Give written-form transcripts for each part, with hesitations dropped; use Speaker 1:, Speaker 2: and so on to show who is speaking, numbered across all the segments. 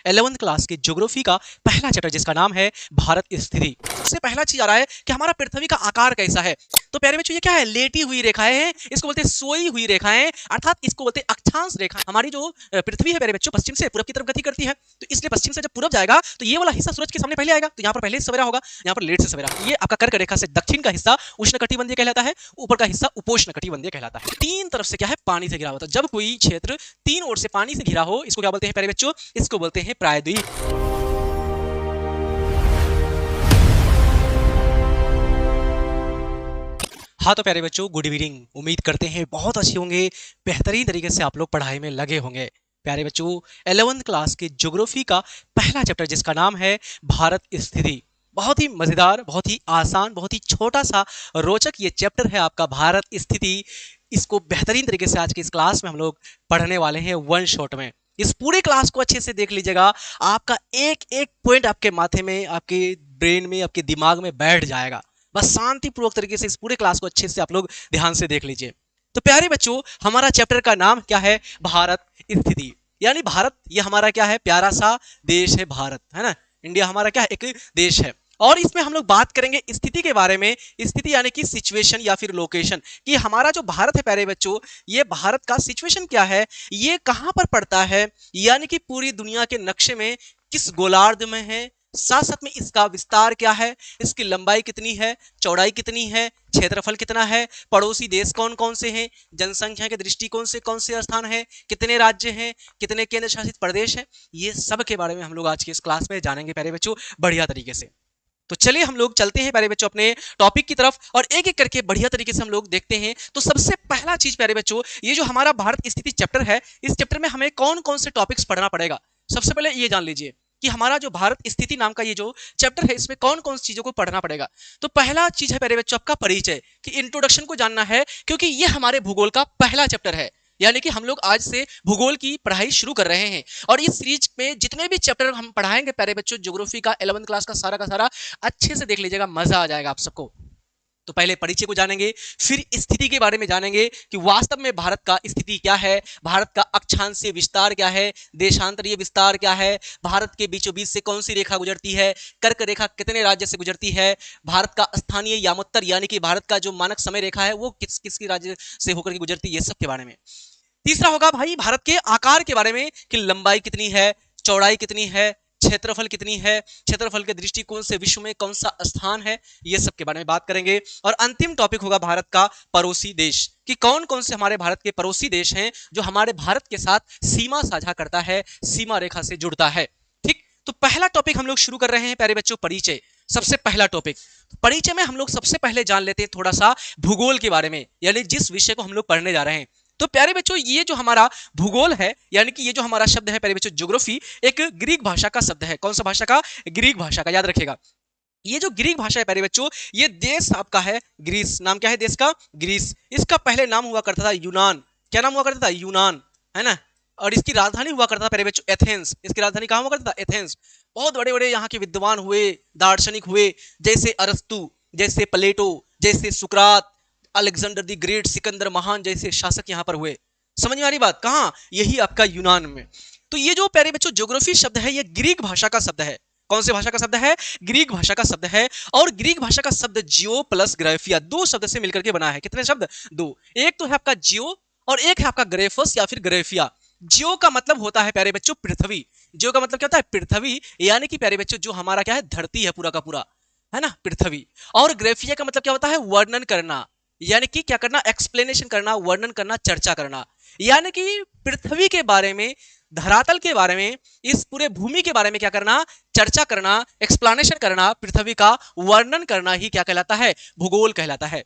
Speaker 1: 11th class के geography का पहला चैप्टर जिसका नाम है भारत स्थिति। सबसे पहला चीज आ रहा है कि हमारा पृथ्वी का आकार कैसा है। तो प्यारे बच्चों ये क्या है, लेटी हुई रेखाएं हैं, इसको बोलते हैं सोई हुई रेखाएं, अर्थात इसको बोलते हैं अक्षांश रेखा। हमारी जो पृथ्वी है प्यारे बच्चों पश्चिम से पूरब की तरफ गति करती है, तो इसलिए पश्चिम से जब पूरब जाएगा तो ये वाला हिस्सा सूरज के सामने पहले आएगा, तो यहाँ पर पहले सवेरा होगा, यहाँ पर लेट से सवेरा। ये आपका कर्क रेखा से दक्षिण का हिस्सा उष्णकटिबंधीय कहलाता है, ऊपर का हिस्सा उपोष्णकटिबंधीय कहलाता है। तीन तरफ से क्या है, पानी से घिरा होता है। जब कोई क्षेत्र तीन ओर से पानी से घिरा हो इसको क्या बोलते हैं प्यारे बच्चों, इसको बोलते हैं प्रायद्वीप। हाँ तो प्यारे बच्चों गुड इवनिंग, उम्मीद करते हैं बहुत अच्छे होंगे, बेहतरीन तरीके से आप लोग पढ़ाई में लगे होंगे। प्यारे बच्चों 11th क्लास के ज्योग्राफी का पहला चैप्टर जिसका नाम है भारत स्थिति, बहुत ही मजेदार, बहुत ही आसान, बहुत ही छोटा सा रोचक ये चैप्टर है आपका भारत स्थिति। इसको बेहतरीन तरीके से आज की इस क्लास में हम लोग पढ़ने वाले हैं वन शॉट में। इस पूरे क्लास को अच्छे से देख लीजिएगा, आपका एक एक पॉइंट आपके माथे में, आपके ब्रेन में, आपके दिमाग में बैठ जाएगा। बस शांतिपूर्वक तरीके से इस पूरे क्लास को अच्छे से आप लोग ध्यान से देख लीजिए। तो प्यारे बच्चों हमारा चैप्टर का नाम क्या है, भारत स्थिति। यानी भारत ये हमारा क्या है, प्यारा सा देश है भारत, है ना। इंडिया हमारा क्या है, एक देश है। और इसमें हम लोग बात करेंगे स्थिति के बारे में। स्थिति यानी कि सिचुएशन या फिर लोकेशन, कि हमारा जो भारत है प्यारे बच्चों, ये भारत का सिचुएशन क्या है, ये कहां पर पड़ता है, यानी कि पूरी दुनिया के नक्शे में किस गोलार्ध में है, साथ साथ में इसका विस्तार क्या है, इसकी लंबाई कितनी है, चौड़ाई कितनी है, क्षेत्रफल कितना है, पड़ोसी देश कौन कौन से हैं, जनसंख्या के दृष्टिकोण से कौन से स्थान है, कितने राज्य हैं, कितने केंद्र शासित प्रदेश हैं, ये सब के बारे में हम लोग आज की इस क्लास में जानेंगे प्यारे बच्चों बढ़िया तरीके से। तो चलिए हम लोग चलते हैं प्यारे बच्चों अपने टॉपिक की तरफ और एक एक करके बढ़िया तरीके से हम लोग देखते हैं। तो सबसे पहला चीज प्यारे बच्चों, ये जो हमारा भारत स्थिति चैप्टर है, इस चैप्टर में हमें कौन कौन से टॉपिक्स पढ़ना पड़ेगा। सबसे पहले ये जान लीजिए कि हमारा जो भारत स्थिति नाम का ये जो चैप्टर है, इसमें कौन कौन सी चीजों को पढ़ना पड़ेगा। तो पहला चीज है प्यारे बच्चों आपका परिचय, कि इंट्रोडक्शन को जानना है, क्योंकि ये हमारे भूगोल का पहला चैप्टर है। यानी कि हम लोग आज से भूगोल की पढ़ाई शुरू कर रहे हैं और इस सीरीज में जितने भी चैप्टर हम पढ़ाएंगे प्यारे बच्चों ज्योग्राफी का 11th क्लास का सारा अच्छे से देख लीजिएगा, मजा आ जाएगा आप सबको। तो पहले परिचय को जानेंगे, फिर स्थिति के बारे में जानेंगे कि वास्तव में भारत का स्थिति क्या है, भारत का अक्षांशीय विस्तार क्या है, देशांतरीय विस्तार क्या है, भारत के बीचों बीच से कौन सी रेखा गुजरती है, कर्क रेखा कितने राज्य से गुजरती है, भारत का स्थानीय यामोत्तर यानी कि भारत का जो मानक समय रेखा है वो किस किस राज्य से होकर के गुजरती है, ये सब के बारे में। तीसरा होगा भाई भारत के आकार के बारे में, कि लंबाई कितनी है, चौड़ाई कितनी है, क्षेत्रफल कितनी है, क्षेत्रफल के दृष्टिकोण से विश्व में कौन सा स्थान है, ये सब के बारे में बात करेंगे। और अंतिम टॉपिक होगा भारत का पड़ोसी देश, कि कौन कौन से हमारे भारत के पड़ोसी देश हैं जो हमारे भारत के साथ सीमा साझा करता है, सीमा रेखा से जुड़ता है। ठीक, तो पहला टॉपिक हम लोग शुरू कर रहे हैं प्यारे बच्चों, परिचय। सबसे पहला टॉपिक परिचय में हम लोग सबसे पहले जान लेते हैं थोड़ा सा भूगोल के बारे में, यानी जिस विषय को हम लोग पढ़ने जा रहे हैं। तो प्यारे बच्चों ये जो हमारा भूगोल है, यानी कि ये जो हमारा शब्द है प्यारे बच्चों ज्योग्राफी, एक ग्रीक भाषा का शब्द है। कौन सा भाषा का, ग्रीक भाषा का, याद रखेगा। ये जो ग्रीक भाषा है प्यारे बच्चों, ये देश आपका है ग्रीस। नाम क्या है देश का, ग्रीस। इसका पहले नाम हुआ करता था यूनान। क्या नाम हुआ करता था, यूनान, है ना। और इसकी राजधानी हुआ करता था प्यारे बच्चों एथेंस। इसकी राजधानी कहाँ हुआ करता था, एथेंस। बहुत बड़े बड़े यहाँ के विद्वान हुए, दार्शनिक हुए, जैसे अरस्तु, जैसे प्लेटो, जैसे सुकरात, अलेक्जेंडर द ग्रेट, सिकंदर महान जैसे शासक यहाँ पर हुए। समझ में आ रही बात, कहाँ, यही आपका यूनान में। तो ये जो प्यारे बच्चों ज्योग्राफी शब्द है, ये ग्रीक भाषा का शब्द है। कौन से भाषा का शब्द है, ग्रीक भाषा का शब्द है। और ग्रीक भाषा का शब्द जियो प्लस ग्राफिया, दो शब्द से मिलकर के बना है। कितने शब्द, दो। एक तो है आपका जियो और एक है आपका ग्रेफस या फिर ग्राफिया। जियो का मतलब होता है प्यारे बच्चों पृथ्वी। जियो का मतलब क्या होता है, पृथ्वी, यानी कि प्यारे बच्चों जो हमारा क्या है, धरती है पूरा का पूरा, है ना, पृथ्वी। और ग्राफिया का मतलब क्या होता है, वर्णन करना, यानी कि क्या करना, एक्सप्लेनेशन करना, वर्णन करना, चर्चा करना। यानी कि पृथ्वी के बारे में, धरातल के बारे में, इस पूरे भूमि के बारे में क्या करना, चर्चा करना, एक्सप्लेनेशन करना, पृथ्वी का वर्णन करना ही क्या कहलाता है, भूगोल कहलाता है।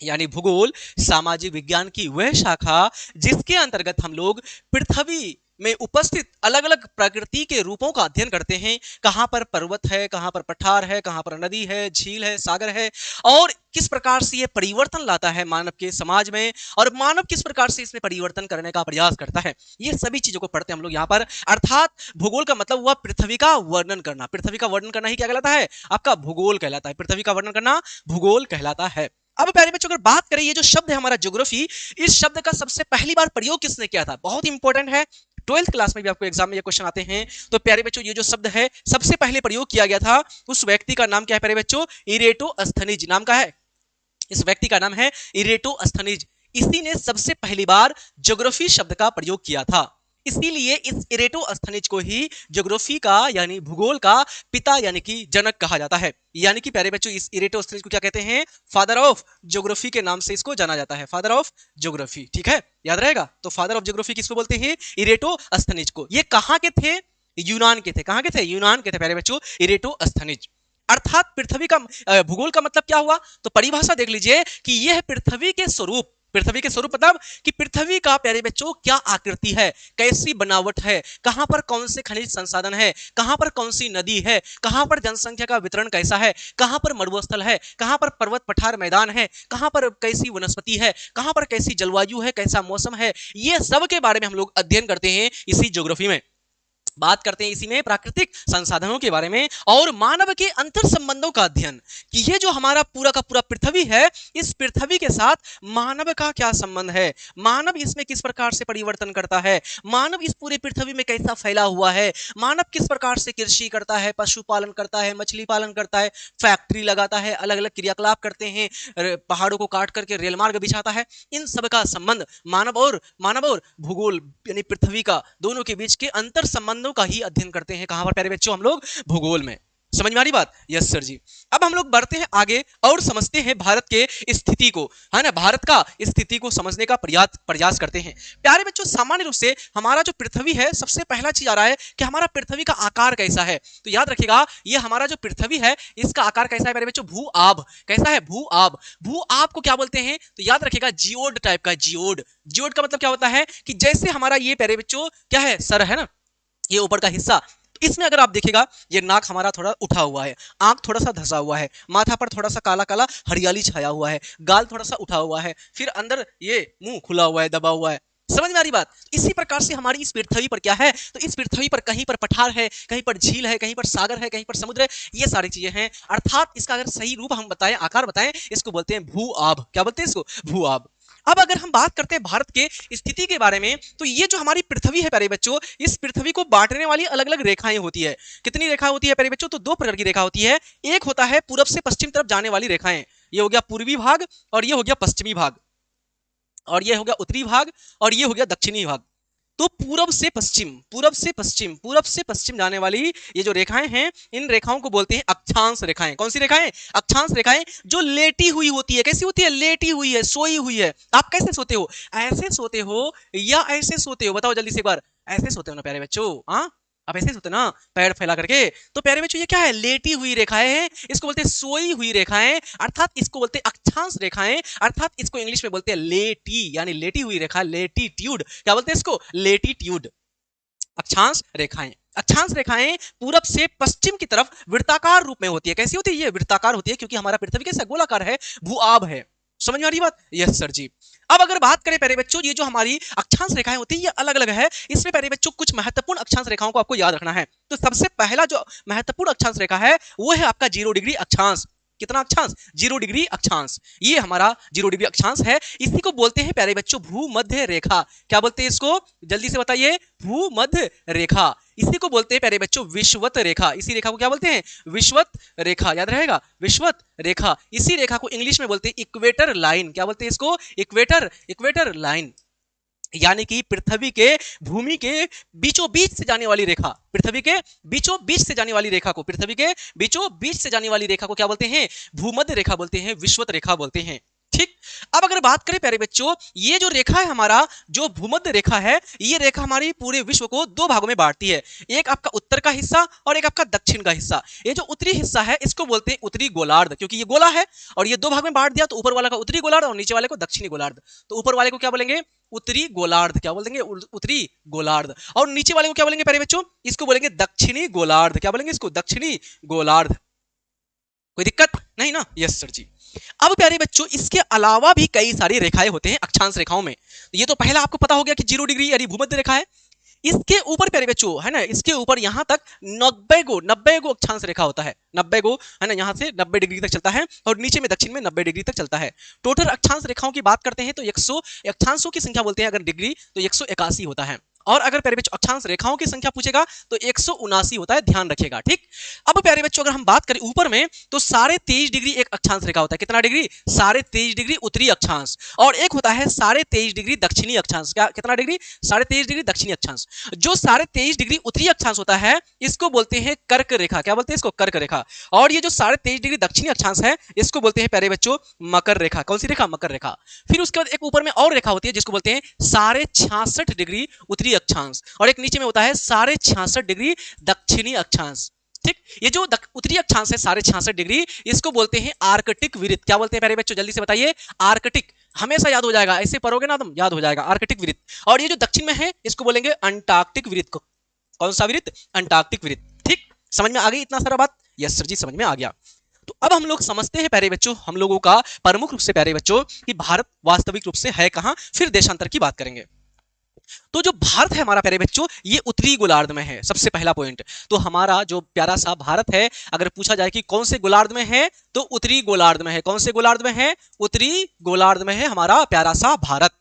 Speaker 1: यानी भूगोल सामाजिक विज्ञान की वह शाखा जिसके अंतर्गत हम लोग पृथ्वी में उपस्थित अलग अलग प्रकृति के रूपों का अध्ययन करते हैं। कहां पर पर्वत है, कहां पर पठार है, कहां पर नदी है, झील है, सागर है, और किस प्रकार से यह परिवर्तन लाता है मानव के समाज में, और मानव किस प्रकार से इसमें परिवर्तन करने का प्रयास करता है। ये सभी चीजों को पढ़ते हैं हम लोग यहाँ पर। अर्थात भूगोल का मतलब हुआ पृथ्वी का वर्णन करना। पृथ्वी का वर्णन करना ही क्या कहलाता है, आपका भूगोल कहलाता है। पृथ्वी का वर्णन करना भूगोल कहलाता है। अब प्यारे बच्चों अगर बात करें, ये जो शब्द है हमारा ज्योग्राफी, इस शब्द का सबसे पहली बार प्रयोग किसने किया था, बहुत इंपॉर्टेंट है। 12th क्लास में भी आपको एग्जाम में ये क्वेश्चन आते हैं। तो प्यारे बच्चों ये जो शब्द है सबसे पहले प्रयोग किया गया था उस व्यक्ति का नाम क्या है प्यारे बच्चों? इरेटोस्थनीज नाम का है। इस व्यक्ति का नाम है इरेटोस्थनीज। इसी ने सबसे पहली बार ज्योग्राफी शब्द का प्रयोग किया था। इसीलिए इस इरेटोस्थनीज को ही ज्योग्राफी का यानी भूगोल का पिता यानी कि जनक कहा जाता है। यानी कि प्यारे बच्चों इस इरेटोस्थनीज को क्या कहते हैं? फादर ऑफ ज्योग्राफी के नाम से इसको जाना जाता है, फादर ऑफ ज्योग्राफी। ठीक है, याद रहेगा। तो फादर ऑफ ज्योग्राफी किसको बोलते हैं? इरेटोस्थनीज को। ये कहां के थे? यूनान के थे। कहां के थे? यूनान के थे प्यारे बच्चों इरेटोस्थनीज। अर्थात पृथ्वी का भूगोल का मतलब क्या हुआ? तो परिभाषा देख लीजिए कि यह पृथ्वी के स्वरूप, पृथ्वी के स्वरूप मतलब कि पृथ्वी का प्यारे बच्चों क्या आकृति है, कैसी बनावट है, कहां पर कौन से खनिज संसाधन है, कहां पर कौन सी नदी है, कहां पर जनसंख्या का वितरण कैसा है, कहां पर मरुस्थल है, कहां पर पर्वत पठार मैदान है, कहां पर कैसी वनस्पति है, कहां पर कैसी जलवायु है, कैसा मौसम है, ये सब के बारे में हम लोग अध्ययन करते हैं इसी ज्योग्राफी में। बात करते हैं इसी में प्राकृतिक संसाधनों के बारे में और मानव के अंतर संबंधों का अध्ययन कि ये जो हमारा पूरा का पूरा पृथ्वी है, इस पृथ्वी के साथ मानव का क्या संबंध है, मानव इसमें किस प्रकार से परिवर्तन करता है, मानव इस पूरे पृथ्वी में कैसा फैला हुआ है, मानव किस प्रकार से कृषि करता है, पशुपालन करता है, मछली पालन करता है, फैक्ट्री लगाता है, अलग अलग क्रियाकलाप करते हैं, पहाड़ों को काट करके रेल मार्ग बिछाता है। इन सब का संबंध मानव और भूगोल यानी पृथ्वी का दोनों के बीच के अंतर संबंधों का ही अध्ययन करते हैं। कहां पर प्यारे बच्चों? हम लोग भूगोल में। समझ में आ रही बात? यस सर जी। अब हम लोग बढ़ते हैं आगे और समझते हैं भारत के स्थिति को, है ना, भारत का स्थिति को समझने का प्रयास करते हैं। प्यारे बच्चों सामान्य रूप से हमारा जो पृथ्वी है, सबसे पहला चीज आ रहा है कि हमारा पृथ्वी का आकार कैसा है। तो याद रखिएगा ये हमारा जो पृथ्वी है इसका आकार कैसा है प्यारे बच्चों? भू आब। कैसा है? भू आब। भू आब को क्या बोलते हैं? तो याद रखिएगा जियोड टाइप का। जियोड, जियोड का मतलब क्या होता है कि जैसे हमारा ये प्यारे बच्चों क्या है? सर है ना, ये ऊपर का हिस्सा। इसमें अगर आप देखिएगा ये नाक हमारा थोड़ा उठा हुआ है, आंख थोड़ा सा धंसा हुआ है, माथा पर थोड़ा सा काला काला हरियाली छाया हुआ है, गाल थोड़ा सा उठा हुआ है, फिर अंदर ये मुंह खुला हुआ है, दबा हुआ है। समझ में आ रही बात? इसी प्रकार से हमारी इस पृथ्वी पर क्या है? तो इस पृथ्वी पर कहीं पर पठार है, कहीं पर झील है, कहीं पर सागर है, कहीं पर समुद्र है, ये सारी चीजें हैं। अर्थात इसका अगर सही रूप हम बताएं, आकार बताएं, इसको बोलते हैं भू आब। क्या बोलते हैं इसको? भू आब। अब अगर हम बात करते हैं भारत के स्थिति के बारे में, तो ये जो हमारी पृथ्वी है प्यारे बच्चों, इस पृथ्वी को बांटने वाली अलग अलग रेखाएं होती है। कितनी रेखा होती है प्यारे बच्चों? तो दो प्रकार की रेखा होती है। एक होता है पूरब से पश्चिम तरफ जाने वाली रेखाएं, ये हो गया पूर्वी भाग और ये हो गया पश्चिमी भाग, और ये हो गया उत्तरी भाग और ये हो गया दक्षिणी भाग। तो पूरब से पश्चिम, पूरब से पश्चिम, पूरब से पश्चिम जाने वाली ये जो रेखाएं हैं, इन रेखाओं को बोलते हैं अक्षांश रेखाएं। कौन सी रेखाएं? अक्षांश रेखाएं, जो लेटी हुई होती है। कैसी होती है? लेटी हुई है, सोई हुई है। आप कैसे सोते हो? ऐसे सोते हो या ऐसे सोते हो? बताओ जल्दी से एक बार। ऐसे सोते हो ना प्यारे बच्चों? हाँ, आप ऐसे सोते ना, पैर फैला करके। तो प्यारे बच्चों ये क्या है? लेटी हुई रेखाएं हैं, इसको बोलते हैं सोई हुई रेखाएं, अर्थात इसको बोलते हैं अक्षांश रेखाएं, अर्थात इसको इंग्लिश में बोलते हैं लेटी, यानी लेटी हुई रेखा, लेटीट्यूड। क्या बोलते हैं इसको? लेटीट्यूड। अक्षांश रेखाएं, अक्षांश रेखाएं पूरब से पश्चिम की तरफ वृत्ताकार रूप में होती है। कैसी होती है? ये वृत्ताकार होती है, क्योंकि हमारा पृथ्वी कैसा? गोलाकार है, भूआब है। समझ में आ रही बात? यस सर जी। अब अगर बात करें प्यारे बच्चों, ये जो हमारी अक्षांश रेखाएं होती है ये अलग अलग है। इसमें प्यारे बच्चों कुछ महत्वपूर्ण अक्षांश रेखाओं को आपको याद रखना है। तो सबसे पहला जो महत्वपूर्ण अक्षांश रेखा है वो है आपका 0 डिग्री अक्षांश। कितना अक्षांश? 0 डिग्री अक्षांश। ये हमारा 0 डिग्री अक्षांश है। इसी को बोलते हैं प्यारे बच्चों भूमध्य रेखा। क्या बोलते हैं इसको? जल्दी से बताइए। भूमध्य रेखा। इसी को बोलते हैं प्यारे बच्चों विषुवत रेखा। इसी रेखा को क्या बोलते हैं? विषुवत रेखा। याद रहेगा, विषुवत रेखा। इसी रेखा को इंग्लिश में बोलते हैं इक्वेटर लाइन। क्या बोलते हैं इसको? इक्वेटर लाइन, यानी कि पृथ्वी के भूमि के बीचों बीच से जाने वाली रेखा, पृथ्वी के बीचों बीच से जाने वाली रेखा को, पृथ्वी के बीचों बीच से जाने वाली रेखा को क्या बोलते हैं? भूमध्य रेखा बोलते हैं, विषुवत रेखा बोलते हैं। ठीक। अब अगर बात करें प्यारे बच्चों, ये जो रेखा है हमारा, जो भूमध्य रेखा है, ये रेखा हमारी पूरे विश्व को दो भागों में बांटती है। एक आपका उत्तर का हिस्सा और एक आपका दक्षिण का हिस्सा। ये जो उत्तरी हिस्सा है इसको बोलते हैं उत्तरी गोलार्ध, क्योंकि ये गोला है और ये दो भाग में बांट दिया, तो ऊपर वाला का उत्तरी गोलार्ध और नीचे वाले को दक्षिणी गोलार्ध। तो ऊपर वाले को क्या बोलेंगे? उत्तरी गोलार्ध। क्या बोलेंगे? उत्तरी गोलार्ध। और नीचे वाले को क्या बोलेंगे प्यारे बच्चों? इसको बोलेंगे दक्षिणी गोलार्ध। क्या बोलेंगे इसको? दक्षिणी गोलार्ध। कोई दिक्कत नहीं ना? यस सर जी। अब प्यारे बच्चों, इसके अलावा भी कई सारी रेखाएं होते हैं अक्षांश रेखाओं में। ये तो पहला आपको पता हो गया कि 0 डिग्री यानी भूमध्य रेखा है। इसके ऊपर प्यारे बच्चों, है ना, इसके ऊपर यहां तक 90 गो अक्षांश रेखा होता है। 90 गो, है ना, यहां से 90 डिग्री तक चलता है और नीचे में दक्षिण में 90 डिग्री तक चलता है। टोटल अक्षांश रेखाओं की बात करते हैं तो 100 अक्षांशों की संख्या बोलते हैं अगर डिग्री, तो 181 होता है। और अगर प्यारे बच्चों अक्षांश रेखाओं की संख्या पूछेगा तो 179 होता है, ध्यान रखिएगा। ठीक, अब प्यारे बच्चों अगर हम बात करें ऊपर में तो 23.5 डिग्री एक अक्षांश रेखा होता है। कितना डिग्री? 23.5 डिग्री उत्तरी अक्षांश, और एक होता है 23.5 डिग्री दक्षिणी अक्षांश। क्या कितना डिग्री? 23.5 डिग्री दक्षिणी अक्षांश। जो 23.5 डिग्री उत्तरी अक्षांश होता है इसको बोलते हैं कर्क रेखा। क्या बोलते हैं इसको? कर्क रेखा। और ये जो 23.5 डिग्री दक्षिणी अक्षांश है इसको बोलते हैं प्यारे बच्चों मकर रेखा। कौन सी रेखा? मकर रेखा। फिर उसके बाद एक ऊपर में और रेखा होती है जिसको बोलते हैं 66.5 डिग्री उत्तरी अक्षांश, और एक नीचे में होता है 66.5 डिग्री दक्षिणी अक्षांश। ठीक, ये जो उत्तरी अक्षांश है 66.5 डिग्री, इसको बोलते हैं आर्कटिक वृत्त। क्या बोलते हैं प्यारे बच्चों? जल्दी से बताइए। आर्कटिक, हमेशा याद हो जाएगा, ऐसे पढ़ोगे ना तुम याद हो जाएगा, आर्कटिक वृत्त। और ये जो दक्षिण में है इसको बोलेंगे अंटार्कटिक वृत्त। कौन सा वृत्त? अंटार्कटिक वृत्त। ठीक, समझ में आ गई इतना सारा बात? यस सर जी, समझ में आ गया। तो अब हम लोग समझते हैं प्यारे बच्चों, हम लोगों का प्रमुख रूप से प्यारे बच्चों कि भारत वास्तविक रूप से है कहां, फिर देशांतर की बात करेंगे। तो जो भारत है हमारा प्यारे बच्चों ये उत्तरी गोलार्ध में है, सबसे पहला पॉइंट। तो हमारा जो प्यारा सा भारत है, अगर पूछा जाए कि कौन से गोलार्ध में है तो उत्तरी गोलार्ध में है। कौन से गोलार्ध में है? उत्तरी गोलार्ध में है हमारा प्यारा सा भारत।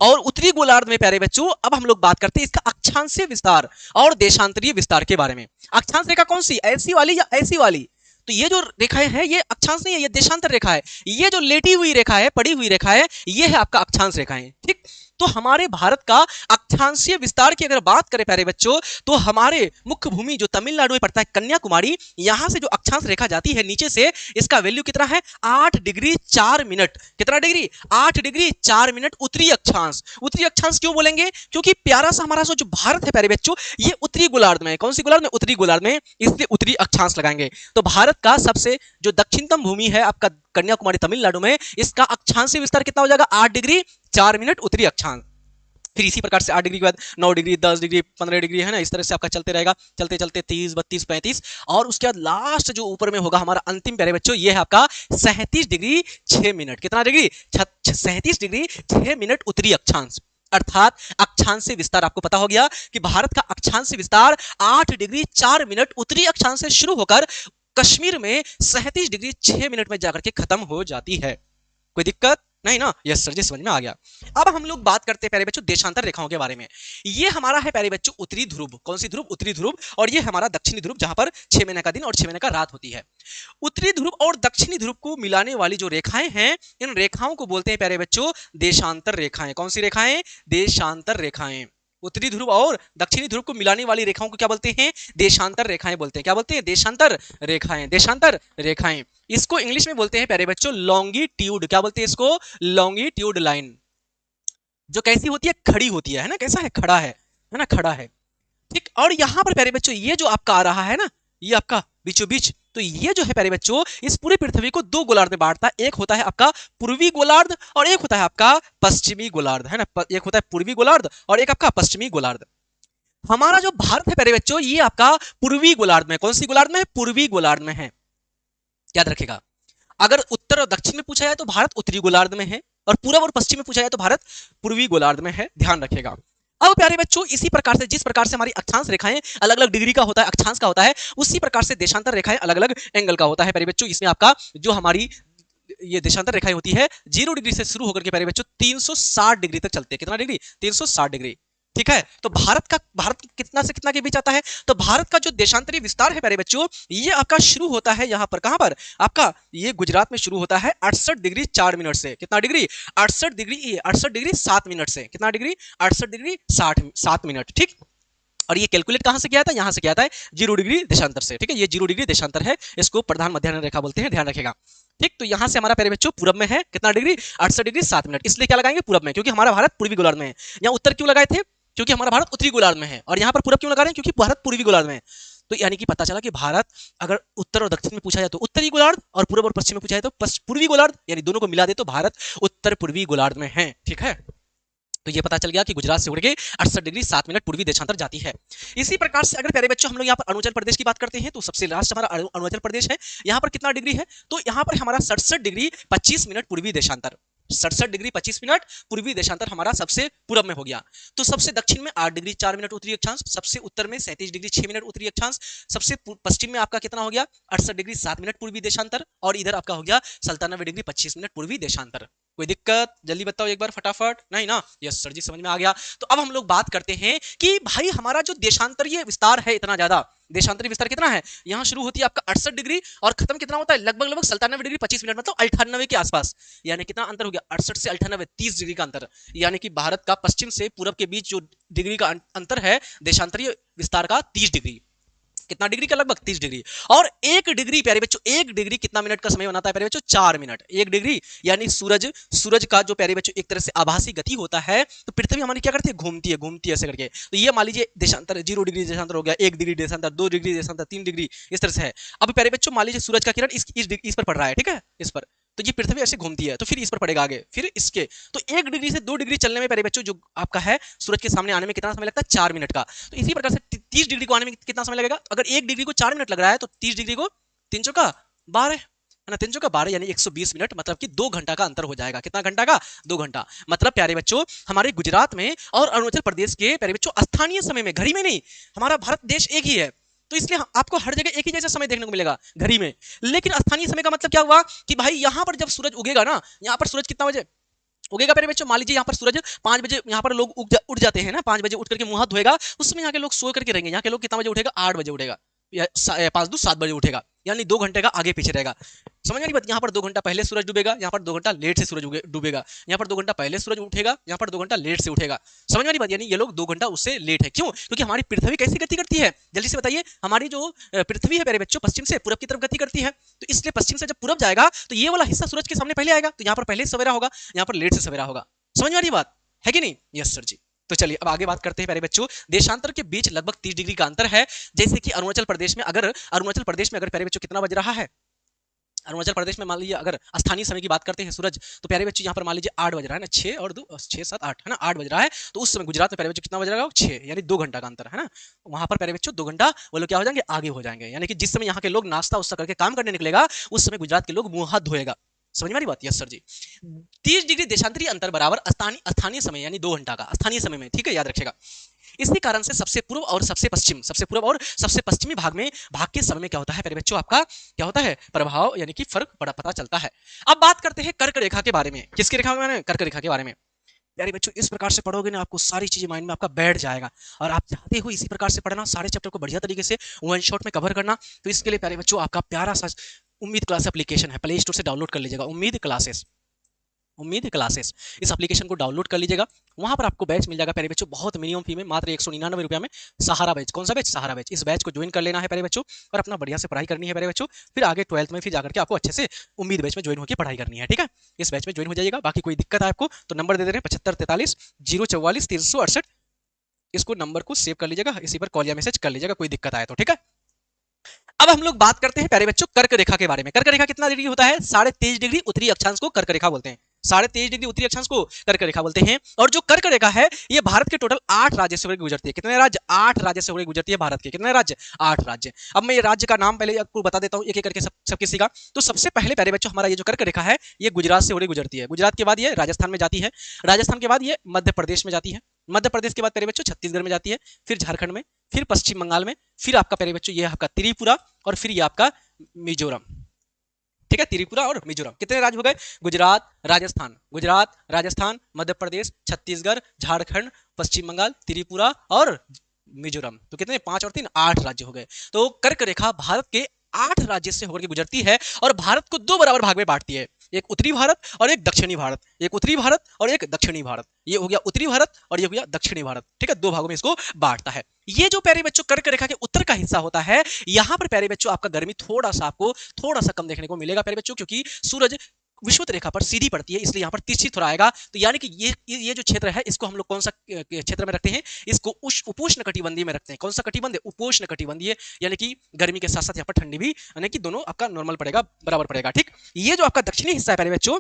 Speaker 1: और उत्तरी गोलार्ध में प्यारे बच्चों अब हम लोग बात करते हैं इसका अक्षांशीय विस्तार और देशांतरीय विस्तार के बारे में। अक्षांश रेखा कौन सी? ऐसी वाली या ऐसी वाली? तो ये जो रेखाएं हैं ये अक्षांश नहीं है, ये देशांतर रेखा है। ये जो लेटी हुई रेखा है, पड़ी हुई रेखा है, ये है आपका अक्षांश रेखाएं। ठीक, तो हमारे भारत का अक्षांशीय विस्तार की अगर बात करें प्यारे बच्चों तो हमारे मुख्य भूमि जो तमिलनाडु में पड़ता है कन्याकुमारी, यहां से जो अक्षांश रेखा जाती है नीचे से, इसका वैल्यू कितना है? 8 डिग्री 4 मिनट। कितना डिग्री? 8 डिग्री 4 मिनट उत्तरी अक्षांश। उत्तरी अक्षांश क्यों बोलेंगे? क्योंकि प्यारा सा हमारा जो भारत है प्यारे बच्चों ये उत्तरी गोलार्ध में है। कौन सी गोलार्ध में? उत्तरी गोलार्ध में, इसलिए उत्तरी अक्षांश लगाएंगे। तो भारत का सबसे जो दक्षिणतम भूमि है आपका कन्याकुमारी तमिलनाडु में, इसका अक्षांशीय विस्तार कितना हो जाएगा? 8 डिग्री 4 मिनट उत्तरी अक्षांश। फिर इसी प्रकार से 8 डिग्री के बाद 9 डिग्री 10 डिग्री 15 डिग्री है ना, इस तरह से आपका चलते रहेगा, चलते चलते 30 32 35, और उसके बाद लास्ट जो ऊपर में होगा हमारा अंतिम प्यारे बच्चों ये है आपका 37 डिग्री 6 मिनट। कितना डिग्री? 37 डिग्री 6 मिनट उत्तरी अक्षांश। अर्थात अक्षांशीय विस्तार आपको पता हो गया कि भारत का अक्षांशीय विस्तार 8 डिग्री 4 मिनट उत्तरी अक्षांश से शुरू होकर कश्मीर में 37 डिग्री 6 मिनट में जाकर के खत्म हो जाती है। कोई दिक्कत नहीं ना? यस सर जी, समझ में आ गया। अब हम लोग बात करते हैं प्यारे बच्चों देशांतर रेखाओं के बारे में। ये हमारा है प्यारे बच्चों उत्तरी ध्रुव। कौन सी ध्रुव? उत्तरी ध्रुव। और ये हमारा दक्षिणी ध्रुव जहां पर 6 महीने का दिन और 6 महीने का रात होती है। उत्तरी ध्रुव और दक्षिणी ध्रुव को मिलाने वाली जो रेखाएं हैं, इन रेखाओं को बोलते हैं प्यारे बच्चों देशांतर रेखाएं। कौन सी रेखाएं? देशांतर रेखाएं। उत्तरी ध्रुव और दक्षिणी ध्रुव को मिलाने वाली रेखाओं को क्या बोलते हैं? देशांतर रेखाएं बोलते हैं। क्या बोलते हैं? देशांतर रेखाएं। देशांतर रेखाएं, इसको इंग्लिश में बोलते हैं प्यारे बच्चों लॉन्गिट्यूड। क्या बोलते हैं इसको? Longitude line. जो कैसी होती है? खड़ी होती है ना? कैसा है? खड़ा है ना? खड़ा है। ठीक, और यहां पर प्यारे बच्चों ये जो आपका आ रहा है ना, ये आपका बीचों बीच, तो ये जो है प्यारे बच्चों इस पूरी पृथ्वी को दो गोलार्ध में बांटता है। एक होता है आपका पूर्वी गोलार्ध और एक होता है आपका पश्चिमी गोलार्ध, है ना? एक होता है पूर्वी गोलार्ध और एक आपका पश्चिमी गोलार्ध। हमारा जो भारत है प्यारे बच्चों ये आपका पूर्वी गोलार्ध में। कौन सी गोलार्ध में है? पूर्वी गोलार्ध में है। याद रखेगा, अगर उत्तर और दक्षिण में पूछा जाए तो भारत उत्तरी गोलार्ध में है, और पूर्व और पश्चिम में पूछा जाए तो भारत पूर्वी गोलार्ध में है। ध्यान रखेगा। अब प्यारे बच्चों इसी प्रकार से जिस प्रकार से हमारी अक्षांश रेखाएं अलग अलग डिग्री का होता है, अक्षांश का होता है, उसी प्रकार से देशांतर रेखाएं अलग अलग एंगल का होता है प्यारे बच्चों। इसमें आपका जो हमारी ये देशांतर रेखाएं होती है 0 डिग्री से शुरू होकर के प्यारे बच्चों 360 डिग्री तक चलते हैं। कितना डिग्री? 360 डिग्री। ठीक है, तो भारत कितना से कितना के बीच आता है? तो भारत का जो देशांतरी विस्तार है प्यारे बच्चों ये आपका शुरू होता है यहाँ पर। कहां पर? आपका ये गुजरात में शुरू होता है 68 डिग्री 4 मिनट से। कितना डिग्री? 68 डिग्री 7 मिनट से। कितना डिग्री? 68 degree 7 minute. ठीक, और ये कैलकुलेट कहां से किया था? यहां से किया था 0 डिग्री देशांतर से। ठीक है, ये 0 डिग्री देशांतर है, इसको प्रधान मध्याह्न रेखा बोलते हैं, ध्यान रखेगा। ठीक, तो यहां से हमारा प्यारे बच्चों पूरब में है कितना डिग्री? 68 degree 7 minute. इसलिए क्या लगाएंगे? पूरब में, क्योंकि हमारा भारत पूर्वी गोलार्ध में है। यहाँ उत्तर क्यों लगाए थे? क्योंकि हमारा भारत उत्तरी गोलार्ध में है। और यहाँ पर पूरब क्यों लगा रहे हैं? क्योंकि भारत पूर्वी गोलार्ध में है। तो यानी कि पता चला कि भारत अगर उत्तर और दक्षिण में पूछा जाए तो उत्तरी गोलार्ध, और पूर्व और पश्चिम में पूछा जाए तो पूर्वी गोलार्ध, यानी दोनों को मिला दे तो भारत उत्तर पूर्वी गोलार्ध में है। ठीक है, तो ये पता चल गया कि गुजरात से उड़ के 68 डिग्री 7 मिनट पूर्वी देशांतर जाती है। इसी प्रकार से अगर प्यारे बच्चों हम लोग यहाँ पर अरुणाचल प्रदेश की बात करते हैं तो सबसे लास्ट हमारा अरुणाचल प्रदेश है। यहाँ पर कितना डिग्री है? तो यहाँ पर हमारा 67 डिग्री 25 मिनट पूर्वी देशांतर। 67 डिग्री 25 मिनट पूर्वी देशांतर हमारा सबसे पूरब में हो गया। तो सबसे दक्षिण में 8 डिग्री 4 मिनट उत्तरी अक्षांश, सबसे उत्तर में 37 डिग्री 6 मिनट उत्तरी अक्षांश, सबसे पश्चिम में आपका कितना हो गया? 68 डिग्री 7 मिनट पूर्वी देशांतर, और इधर आपका हो गया 97 डिग्री 25 मिनट पूर्वी देशांतर। कोई दिक्कत? जल्दी बताओ एक बार फटाफट। नहीं ना? यस सर जी, समझ में आ गया। तो अब हम लोग बात करते हैं कि भाई हमारा जो देशांतरीय विस्तार है इतना ज्यादा, देशांतरीय विस्तार कितना है? यहाँ शुरू होती है आपका 68 डिग्री और खत्म कितना होता है? लगभग लगभग 97 डिग्री 25 मिनट, मतलब 98 के आसपास। यानी कितना अंतर हो गया? 68 से 98, 30 डिग्री का अंतर। यानी कि भारत का पश्चिम से पूरब के बीच जो डिग्री का अंतर है देशांतरीय विस्तार का, 30 डिग्री। कितना डिग्री का? लगभग 30 डिग्री। और एक डिग्री प्यारे बच्चों, एक डिग्री कितना मिनट का समय बनाता है प्यारे बच्चों? 4 मिनट। एक डिग्री यानी सूरज का जो प्यारे बच्चों एक तरह से आभासी गति होता है, तो पृथ्वी हमारी क्या करती है? घूमती है ऐसे करके। तो ये मान लीजिए देशांतर 0 डिग्री देशांतर हो गया, 1 डिग्री देशांतर, 2 डिग्री देशांतर, 3 डिग्री, इस तरह से है। अब प्यारे बच्चों मान लीजिए सूरज का किरण इस पर पड़ रहा है, ठीक है, इस पर, तो ये पृथ्वी ऐसे घूमती है, तो फिर इस पर पड़ेगा आगे, फिर इसके, तो 1 डिग्री से 2 डिग्री चलने में प्यारे बच्चों जो आपका है सूरज के सामने आने में कितना समय लगता है? 4 मिनट का। तो इसी प्रकार से 30 डिग्री को आने में कितना समय लगेगा? अगर 1 डिग्री को 4 मिनट लग रहा है तो 30 डिग्री को 3 चौका 12 है ना, 3 चौका 12 यानी 120 मिनट, मतलब कि 2 घंटा का अंतर हो जाएगा। कितना घंटा का? 2 घंटा। मतलब प्यारे बच्चों हमारे गुजरात में और अरुणाचल प्रदेश के प्यारे बच्चों स्थानीय समय में, घड़ी में नहीं, हमारा भारत देश एक ही है, तो इसलिए आपको हर जगह एक ही जैसा समय देखने को मिलेगा घड़ी में। लेकिन स्थानीय समय का मतलब क्या हुआ कि भाई यहां पर जब सूरज उगेगा ना, यहां पर सूरज कितना बजे उगेगा प्यारे बच्चों? मान लीजिए यहाँ पर सूरज 5 बजे, यहाँ पर लोग उठ जाते हैं ना, 5 बजे उठ करके मुंह हाथ धोएगा, उस समय यहाँ के लोग सो करके रहेंगे। यहाँ के लोग कितना बजे उठेगा? 8 बजे उठेगा, या 5 दो 7 बजे उठेगा, यानी 2 घंटे का आगे पीछे रहेगा। समझ नहीं बात? यहाँ पर 2 घंटा पहले सूरज डूबेगा, यहाँ पर 2 घंटा लेट से सूरज डूबेगा, यहाँ पर 2 घंटा पहले सूरज उठेगा, यहाँ पर 2 घंटा लेट से उठेगा। समझ में नहीं बात? यानी ये लोग 2 घंटा उससे लेट है। क्यों? क्योंकि हमारी पृथ्वी कैसी गति करती है? जल्दी से बताइए। हमारी जो पृथ्वी है प्यारे बच्चों पश्चिम से पूरब की तरफ गति करती है, तो इसलिए पश्चिम से जब पूरब जाएगा तो ये वाला हिस्सा सूरज के सामने पहले आएगा, तो यहाँ पर पहले सवेरा होगा, यहाँ पर लेट से सवेरा होगा। समझ में आ रही बात है कि नहीं? यस सर जी। तो चलिए अब आगे बात करते हैं प्यारे बच्चों। देशांतर के बीच लगभग 30 डिग्री का अंतर है। जैसे कि अरुणाचल प्रदेश में अगर प्यारे बच्चों कितना बज रहा है? अरुणाचल प्रदेश में मान लीजिए अगर स्थानीय समय की बात करते हैं सूरज, तो प्यारे बच्चों यहाँ पर मान लीजिए 8 बज रहा है ना, 6 और 2 6 7 8 है ना, 8 बज रहा है। तो उस समय गुजरात में प्यारे बच्चों कितना बज रहा है? 6, यानी 2 घंटा का अंतर है ना। वहां पर प्यारे बच्चों 2 घंटा वो लोग क्या हो जाएंगे? आगे हो जाएंगे। यानी कि जिस समय यहाँ के लोग नाश्ता उस्ता करके काम करने निकलेगा, उस समय गुजरात के लोग मुंह हाथ धोएगा। समझ में आ रही बात? यस सर जी। 30 डिग्री देशांतरीय अंतर बराबर स्थानीय समय, यानी 2 घंटा का स्थानीय समय में, ठीक है, याद रखिएगा। इसी कारण से सबसे पूर्व और सबसे पश्चिमी भाग के समय में क्या होता है प्यारे बच्चों? आपका क्या होता है? प्रभाव, यानी कि फर्क पता चलता है। अब बात करते हैं कर्क रेखा के बारे में। किसकी रेखा के बारे में? कर्क रेखा के बारे में। प्यारे बच्चों इस प्रकार से पढ़ोगे ना, आपको सारी चीजें माइंड में आपका बैठ जाएगा, और आप चाहते हो इसी प्रकार से पढ़ना, सारे चैप्टर को बढ़िया तरीके से वन शॉट में कवर करना। तो इसके लिए प्यारे बच्चों आपका प्यारा सा उम्मीद क्लास एप्लीकेशन है, प्ले स्टोर से डाउनलोड कर लीजिएगा, उम्मीद क्लासेस, इस एप्लीकेशन को डाउनलोड कर लीजिएगा। वहां पर आपको बैच मिल जाएगा प्यारे बच्चों, बहुत मिनिमम फी में, मात्र 199 रुपया में, सहारा बैच। कौन सा बैच? सहारा बैच। इस बैच को ज्वाइन कर लेना है प्यारे बच्चों, और अपना बढ़िया से पढ़ाई करनी है प्यारे बच्चों। फिर आगे 12th में फिर जाकर के आपको अच्छे से उम्मीद बैच में ज्वाइन होकर पढ़ाई करनी है, ठीक है। इस बैच में ज्वाइन हो जाइएगा। बाकी कोई दिक्कत है आपको तो नंबर दे दे रहे हैं 7543 044 368, इसको नंबर को सेव कर लीजिएगा, इसी पर कॉल या मैसेज कर लीजिएगा कोई दिक्कत आए तो, ठीक है। अब हम लोग बात करते हैं प्यारे बच्चों कर्क रेखा के बारे में। कर्क रेखा कितना डिग्री होता है? 23.5 डिग्री उत्तरी अक्षांश को कर्क रेखा बोलते हैं। 23.5 डिग्री उत्तरी अक्षांश को कर्क रेखा बोलते हैं। और जो कर्क रेखा है ये भारत के टोटल 8 राज्य से होकर गुजरती है। कितने राज्य? 8 राज्य से होकर गुजरती है भारत के। कितने राज्य? 8 राज्य। अब मैं ये राज्य का नाम पहले आपको बता देता हूँ एक एक करके सब किसी का। तो सबसे पहले प्यारे बच्चों हमारा ये जो कर्क रेखा है ये गुजरात से होकर गुजरती है। गुजरात के बाद ये राजस्थान में जाती है, राजस्थान के बाद ये मध्य प्रदेश में जाती है, मध्य प्रदेश के बाद प्यारे बच्चों छत्तीसगढ़ में जाती है, फिर झारखंड में, फिर पश्चिम बंगाल में, फिर आपका प्यारे बच्चों ये आपका त्रिपुरा, और फिर ये आपका मिजोरम, ठीक है। त्रिपुरा और मिजोरम कितने राज्य हो गए? गुजरात, राजस्थान, मध्य प्रदेश, छत्तीसगढ़, झारखंड, पश्चिम बंगाल, त्रिपुरा और मिजोरम। तो कितने? 5 और 3 8 राज्य हो गए। तो कर्क रेखा भारत के 8 राज्य से होकर गुजरती है और भारत को 2 बराबर भाग में बांटती है, एक उत्तरी भारत और एक दक्षिणी भारत, एक उत्तरी भारत और एक दक्षिणी भारत। ये हो गया उत्तरी भारत और ये हो गया दक्षिणी भारत, ठीक है। 2 भागों में इसको बांटता है। ये जो प्यारे बच्चों कर्क रेखा के उत्तर का हिस्सा होता है, यहां पर प्यारे बच्चों आपका गर्मी थोड़ा सा कम देखने को मिलेगा प्यारे बच्चों, क्योंकि सूरज विषुवत रेखा पर सीधी पड़ती है, इसलिए यहाँ पर तिरछी थोड़ा आएगा। तो यानी कि ये जो क्षेत्र है इसको हम लोग कौन सा क्षेत्र में रखते हैं? इसको उपोष्ण कटिबंधीय में रखते हैं। कौन सा कटिबंध? उपोष्ण कटिबंधीय, यानी कि गर्मी के साथ साथ यहाँ पर ठंडी भी, यानी कि दोनों आपका नॉर्मल पड़ेगा, बराबर पड़ेगा, ठीक। ये जो आपका दक्षिणी हिस्सा है प्यारे बच्चों,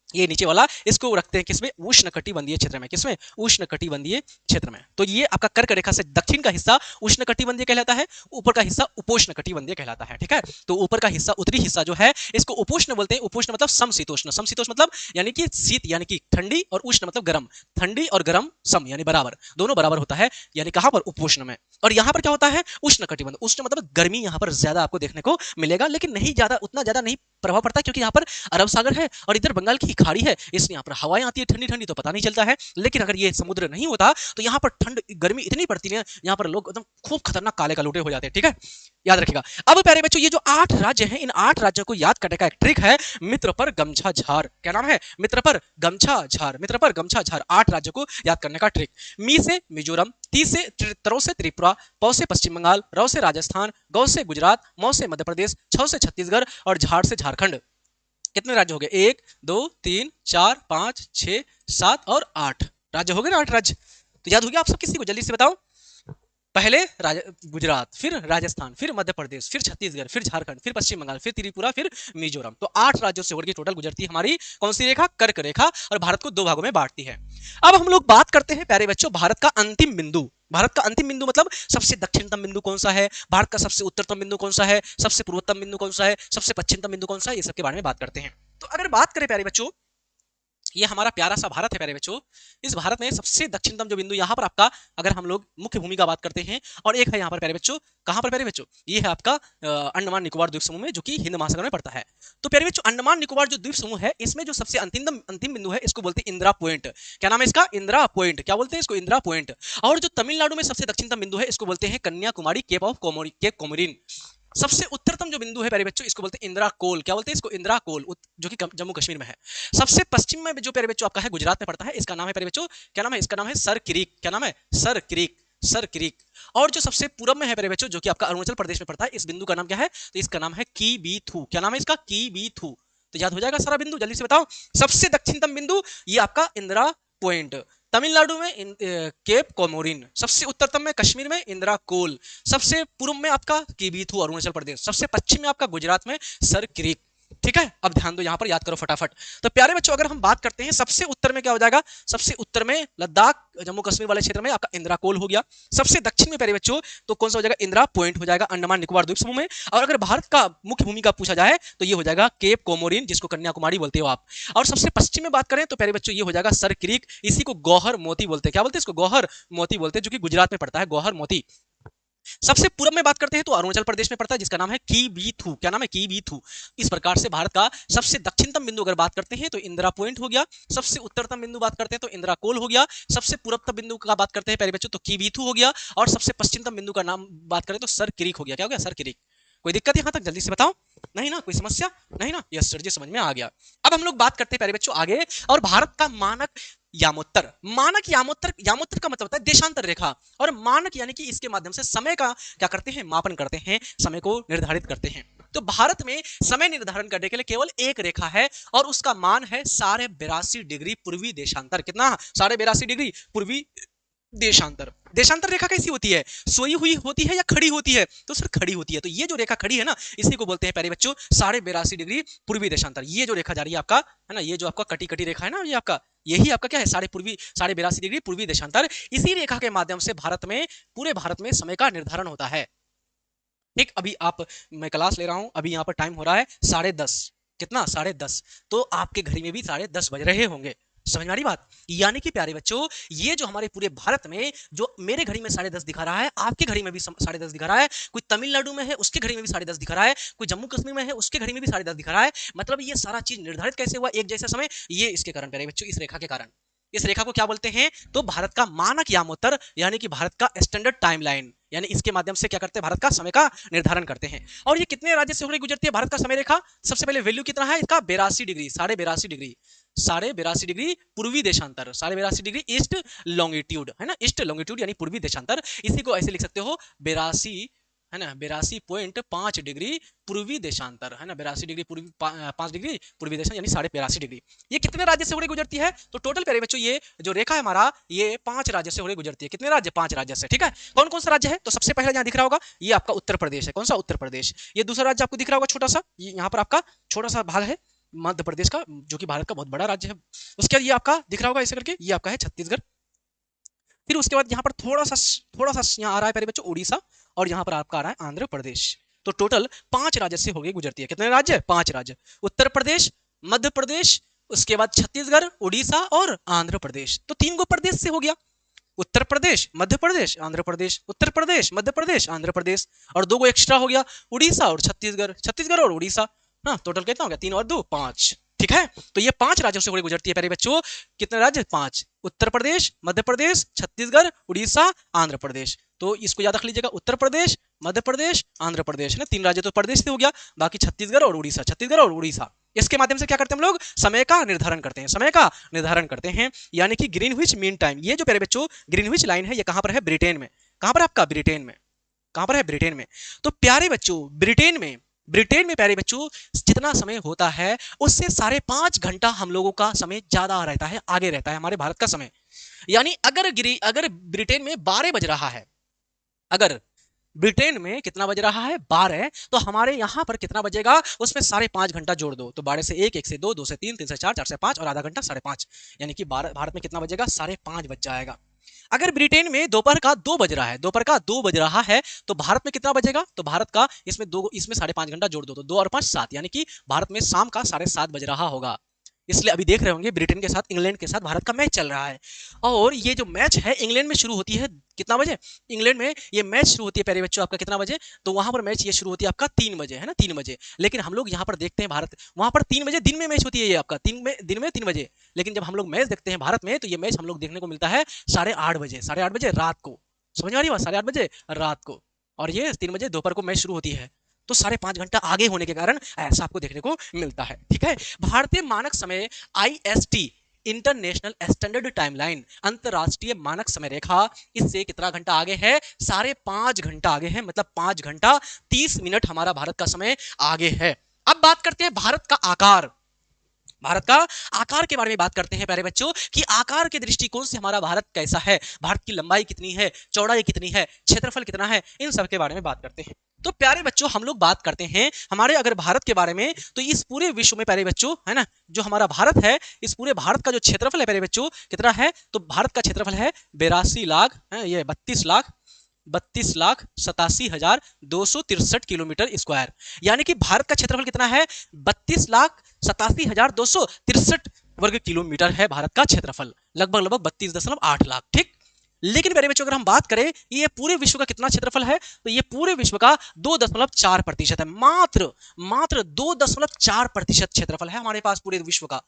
Speaker 1: ये नीचे वाला, इसको रखते हैं किसमें? उष्ण कटिबंधीय क्षेत्र में। किसमें? उष्ण कटिबंधीय क्षेत्र में। तो ये आपका कर्क रेखा से दक्षिण का हिस्सा उष्ण कटिबंधीय कहलाता है, ऊपर का हिस्सा उपोष्ण कटिबंधीय कहलाता है, ठीक है। तो ऊपर का हिस्सा, उत्तरी हिस्सा जो है इसको उपोष्ण बोलते हैं। उपोष्ण मतलब समशीतोष्ण, समशीतोष्ण मतलब यानी कि शीत यानी कि ठंडी, और उष्ण मतलब गर्म, ठंडी और गर्म सम यानी बराबर, दोनों बराबर होता है, यानी कहां पर? उपोष्ण में। और यहाँ पर क्या होता है, उष्ण कटिबंध, उष्ण मतलब गर्मी यहाँ पर ज्यादा आपको देखने को मिलेगा, लेकिन नहीं ज्यादा, उतना ज्यादा नहीं प्रभाव पड़ता, क्योंकि यहाँ पर अरब सागर है और इधर बंगाल की खाड़ी है, इसलिए यहाँ पर हवाएं आती है ठंडी ठंडी, तो पता नहीं चलता है। लेकिन अगर ये समुद्र नहीं होता तो यहाँ पर ठंड गर्मी इतनी पड़ती है, यहाँ पर लोग एकदम खूब खतरनाक काले कालूटे हो जाते हैं। ठीक है, याद रखिएगा। अब प्यारे बच्चों, ये जो 8 राज्य हैं, इन 8 राज्यों को याद करने का एक ट्रिक है, मित्र पर गमछा झार। क्या नाम है? मित्र पर गमछा झार। मित्र पर गमछा झार, 8 राज्यों को याद करने का ट्रिक। मी से मिजोरम, ती से त्रो से त्रिपुरा, पौ से पश्चिम बंगाल, रौ से राजस्थान, गौ से गुजरात, मौ से मध्य प्रदेश, छौ से छत्तीसगढ़ और झाड़ से झारखंड। कितने राज्य हो गए? 1 2 3 4 5 6 7 और 8 राज्य हो गए ना, 8 राज्य। तो याद हो गया आप सब किसी को? जल्दी से बताओ। पहले गुजरात, फिर राजस्थान, फिर मध्य प्रदेश, फिर छत्तीसगढ़, फिर झारखंड, फिर पश्चिम बंगाल, फिर त्रिपुरा, फिर मिजोरम। तो 8 राज्यों से होकर के टोटल गुजरती है हमारी कौन सी रेखा? कर्क रेखा, और भारत को 2 भागों में बांटती है। अब हम लोग बात करते हैं प्यारे बच्चों भारत का अंतिम बिंदु। भारत का अंतिम बिंदु मतलब सबसे दक्षिणतम बिंदु कौन सा है, भारत का सबसे उत्तरतम बिंदु कौन सा है, सबसे पूर्वोत्तम बिंदु कौन सा है, सबसे पश्चिमतम बिंदु कौन सा है, ये सब के बारे में बात करते हैं। तो अगर बात करें प्यारे बच्चों, ये हमारा प्यारा सा भारत है प्यारे बच्चों। इस भारत में सबसे दक्षिणतम जो बिंदु यहाँ पर आपका, अगर हम लोग मुख्य भूमि का बात करते हैं, और एक है यहाँ पर प्यारे बच्चों, कहाँ पर प्यारे बच्चों? ये है आपका अंडमान निकोबार द्वीप समूह में, जो कि हिंद महासागर में पड़ता है। तो प्यारे बच्चों, अंडमान निकोबार जो द्वीप समूह है, इसमें जो सबसे अंतिम बिंदु है, इसको बोलते हैं इंदिरा पॉइंट। क्या नाम है इसका? इंदिरा पॉइंट। क्या बोलते हैं इसको? इंदिरा पॉइंट। और जो तमिलनाडु में सबसे दक्षिणतम बिंदु है, इसको बोलते हैं कन्याकुमारी, केप ऑफ कोमोरिन। सबसे उत्तरतम जो बिंदु है प्यारे बच्चों, इसको बोलते हैं इंदिरा कोल। क्या बोलते हैं इसको? इंदिरा कोल, जो कि जम्मू कश्मीर में है। सबसे पश्चिम में जो प्यारे बच्चों आपका है, गुजरात में पड़ता है, इसका नाम है प्यारे बच्चों, क्या नाम है इसका? नाम है सर क्रीक। क्या नाम है? Sir creek, sir creek. और जो सबसे पूर्व में है प्यारे बच्चों, जो कि आपका अरुणाचल प्रदेश में पड़ता है, इस बिंदु का नाम क्या है? तो इसका नाम है की बी थू। क्या नाम है इसका? की बी थू। तो याद हो जाएगा सारा बिंदु, जल्दी से बताओ। सबसे दक्षिणतम बिंदु ये आपका इंदिरा पॉइंट, तमिलनाडु में केप कोमोरिन, सबसे उत्तरतम में कश्मीर में इंदिरा कोल, सबसे पूर्व में आपका कीबीथू अरुणाचल प्रदेश, सबसे पश्चिम में आपका गुजरात में सर क्रीक। ठीक है, अब ध्यान दो, यहां पर याद करो फटाफट। तो प्यारे बच्चों, अगर हम बात करते हैं सबसे उत्तर में क्या हो जाएगा? सबसे उत्तर में लद्दाख जम्मू कश्मीर वाले क्षेत्र में आपका इंदिरा कोल हो गया। सबसे दक्षिण में प्यारे बच्चों तो कौन सा हो जाएगा? इंदिरा पॉइंट हो जाएगा, अंडमान निकोबार द्वीप समूह में। और अगर भारत का मुख्य भूमि का पूछा जाए तो ये हो जाएगा केप कोमोरिन, जिसको कन्याकुमारी बोलते हो आप। और सबसे पश्चिम में बात करें तो प्यारे बच्चों ये हो जाएगा सर क्रीक, इसी को गौहर मोती बोलते हैं। क्या बोलते हैं इसको? गौहर मोती बोलते हैं, जो कि गुजरात में पड़ता है, गौहर मोती। सबसे पूर्व में बात करते हैं तो अरुणाचल प्रदेश में पड़ता है, जिसका नाम है कीबीथू। क्या नाम है? कीबीथू। इस प्रकार से भारत का सबसे दक्षिणतम बिंदु अगर बात करते हैं तो इंदिरा पॉइंट हो गया, सबसे उत्तरतम बिंदु बात करते हैं तो इंदिरा कोल हो गया, सबसे पूर्वतम बिंदु का बात करते हैं प्यारे बच्चों तो कीबीथू हो गया, और सबसे पश्चिमतम बिंदु का नाम बात करें तो सर क्रीक हो गया। क्या हो गया? Sir creek. कोई दिक्कत यहां तक? जल्दी से बताओ। नहीं ना? कोई समस्या नहीं ना? यस सर जी, समझ में आ गया। अब हम लोग बात करते हैं प्यारे बच्चों आगे, और भारत का मानक यामोत्तर। मानक यामोत्तर, यामोत्तर का मतलब होता है देशांतर रेखा, और मानक यानी कि इसके माध्यम से समय का क्या करते हैं? मापन करते हैं, समय को निर्धारित करते हैं। तो भारत में समय निर्धारण करने के लिए केवल एक रेखा है, और उसका मान है 82.5 डिग्री पूर्वी देशांतर। कितना? 82.5 डिग्री पूर्वी देशांतर। देशांतर रेखा कैसी होती है? सोई हुई होती है या खड़ी होती है? तो सर खड़ी होती है। तो ये जो रेखा खड़ी है ना, इसी को बोलते हैं प्यारे बच्चों 82.5 डिग्री पूर्वी देशांतर। ये जो रेखा जा रही है आपका, है ना, ये जो आपका कटी कटी रेखा है ना, ये आपका, यही आपका क्या है? 82.5 डिग्री पूर्वी देशांतर। इसी रेखा के माध्यम से भारत में, पूरे भारत में समय का निर्धारण होता है। ठीक, अभी आप, मैं क्लास ले रहा हूं, अभी यहाँ पर टाइम हो रहा है 10:30। कितना? 10:30। तो आपके घर में भी 10:30 बज रहे होंगे। समझ में आ रही बात? यानी कि प्यारे बच्चों, ये जो हमारे पूरे भारत में, जो मेरे घड़ी में 10:30 दिखा रहा है, आपके घड़ी में भी 10:30 दिखा रहा है, कोई तमिलनाडु में है उसके घड़ी में भी 10:30 दिखा रहा है, कोई जम्मू कश्मीर में है उसके घड़ी में भी 10:30 दिखा रहा है। मतलब ये सारा चीज निर्धारित कैसे हुआ एक जैसा समय? ये इसके कारण प्यारे बच्चों, इस रेखा के कारण। इस रेखा को क्या बोलते हैं? तो भारत का मानक यामोत्तर, यानी कि भारत का स्टैंडर्ड टाइमलाइन, यानी इसके माध्यम से क्या करते हैं? भारत का समय का निर्धारण करते हैं। और ये कितने राज्य से होकर गुजरती है भारत का समय रेखा? सबसे पहले वैल्यू कितना है इसका? 82 डिग्री, 82.5 डिग्री, 82.5 डिग्री पूर्वी देशांतर, 82.5 डिग्री ईस्ट लॉन्गिट्यूड, है ना, ईस्ट लॉन्गिट्यूड यानी पूर्वी देशांतर। इसी को ऐसे लिख सकते हो 82, है ना, 82.5 डिग्री पूर्वी देशांतर, है ना, 82 डिग्री पूर्वी 5 डिग्री पूर्वी देशांतर, यानी 82.5 डिग्री। ये कितने राज्य से होकर गुजरती है? तो टोटल प्यारे बच्चों ये जो रेखा है हमारा, ये 5 राज्य से होकर गुजरती है। कितने राज्य? 5 राज्य से। ठीक है, कौन कौन सा राज्य है? तो सबसे पहले यहाँ दिख रहा होगा, ये आपका उत्तर प्रदेश है। कौन सा? उत्तर प्रदेश। ये दूसरा राज्य आपको दिख रहा होगा छोटा सा, ये यहाँ पर आपका छोटा सा भाग है मध्य प्रदेश का, जो कि भारत का बहुत बड़ा राज्य है। उसके बाद ये आपका दिख रहा होगा ऐसे करके, ये आपका है छत्तीसगढ़। फिर उसके बाद यहाँ पर थोड़ा सा यहाँ आ रहा है प्यारे बच्चों उड़ीसा, और यहाँ पर आपका आ रहा है आंध्र प्रदेश। तो टोटल 5 राज्य से होकर गुजरती है। कितने राज्य? 5 राज्य। उत्तर प्रदेश, मध्य प्रदेश, उसके बाद छत्तीसगढ़, उड़ीसा और आंध्र प्रदेश। तो 3 गो प्रदेश से हो गया। उत्तर प्रदेश, मध्य प्रदेश, आंध्र प्रदेश, उत्तर प्रदेश, मध्य प्रदेश, आंध्र प्रदेश, और दो को एक्स्ट्रा हो गया, उड़ीसा और छत्तीसगढ़, छत्तीसगढ़ और उड़ीसा। हाँ, टोटल कितना हो गया, 3 और 2 5। ठीक है, तो ये 5 राज्यों से होकर गुजरती है प्यारे बच्चों। कितने राज्य, 5, उत्तर प्रदेश, मध्य प्रदेश, छत्तीसगढ़, उड़ीसा, आंध्र प्रदेश। तो इसको याद रख लीजिएगा, उत्तर प्रदेश, मध्य प्रदेश, आंध्र प्रदेश है ना, 3 राज्य तो प्रदेश से हो गया, बाकी छत्तीसगढ़ और उड़ीसा, छत्तीसगढ़ और उड़ीसा। इसके माध्यम से क्या करते हैं हम लोग, समय का निर्धारण करते हैं, समय का निर्धारण करते हैं, यानी कि ग्रीनविच मीन टाइम। ये जो प्यारे बच्चों ग्रीनविच लाइन है, ये कहां पर है, ब्रिटेन में। कहां पर आपका, ब्रिटेन में। कहां पर है, ब्रिटेन में। तो प्यारे बच्चों ब्रिटेन में प्यारे बच्चों जितना समय होता है उससे 5.5 घंटा हम लोगों का समय ज्यादा रहता है, आगे रहता है हमारे भारत का समय। यानी अगर ब्रिटेन में 12 बज रहा है, अगर ब्रिटेन में कितना बज रहा है, 12, तो हमारे यहां पर कितना बजेगा, उसमें 5.5 घंटा जोड़ दो, तो 12 से 1, 1 से 2, 2 से 3, 3 से 4, 4 से 5 और आधा घंटा 5.5, यानी कि भारत में कितना बजेगा, 5.5 बज जाएगा। अगर ब्रिटेन में दोपहर का 2 बज रहा है, दोपहर का 2 बज रहा है, तो भारत में कितना बजेगा, तो भारत का इसमें 5.5 घंटा जोड़ दो, तो 2 और 5 7, यानी कि भारत में शाम का 7:30 बज रहा होगा। इसलिए अभी देख रहे होंगे ब्रिटेन के साथ इंग्लैंड के साथ भारत का मैच चल रहा है, और ये जो मैच है इंग्लैंड में शुरू होती है कितना बजे, इंग्लैंड में ये मैच शुरू होती है प्यारे बच्चों आपका कितना बजे, तो वहां पर मैच ये शुरू होती है आपका 3 बजे, है ना, 3 बजे। लेकिन हम लोग यहाँ पर देखते हैं भारत, वहां पर 3 बजे दिन में मैच होती है, ये आपका दिन में 3 बजे। लेकिन जब हम लोग मैच देखते हैं भारत में, तो ये मैच हम लोग देखने को मिलता है 8:30 बजे, 8:30 बजे रात को। समझ में आ रही बात, 8:30 बजे रात को, और ये 3 बजे दोपहर को मैच शुरू होती है। तो 5.5 घंटा आगे होने के कारण ऐसा आपको देखने को मिलता है। ठीक है, भारतीय मानक समय IST, इंटरनेशनल स्टैंडर्ड टाइमलाइन, अंतरराष्ट्रीय मानक समय रेखा, इससे कितना घंटा आगे है, 5.5 घंटा आगे है, मतलब 5 घंटा 30 मिनट हमारा भारत का समय आगे है। अब बात करते हैं भारत का आकार, भारत का आकार के बारे में बात करते हैं प्यारे बच्चों, कि आकार के दृष्टिकोण से हमारा भारत कैसा है, भारत की लंबाई कितनी है, चौड़ाई कितनी है, क्षेत्रफल कितना है, इन सब के बारे में बात करते हैं। तो प्यारे बच्चों हम लोग बात करते हैं हमारे अगर भारत के बारे में, तो इस पूरे विश्व में प्यारे बच्चों, है ना, जो हमारा भारत है, इस पूरे भारत का जो क्षेत्रफल है प्यारे बच्चों कितना है, तो भारत का क्षेत्रफल है 82 लाख, ये 32,87,263 किलोमीटर स्क्वायर। यानी कि भारत का क्षेत्रफल कितना है, 32,87,263 वर्ग किलोमीटर है भारत का क्षेत्रफल, लगभग 32.8 लाख। ठीक, लेकिन मेरे बच्चों अगर हम बात करें ये पूरे विश्व का कितना क्षेत्रफल है, तो ये पूरे विश्व का 2.4% है, मात्र 2.4% क्षेत्रफल है हमारे पास पूरे विश्व का।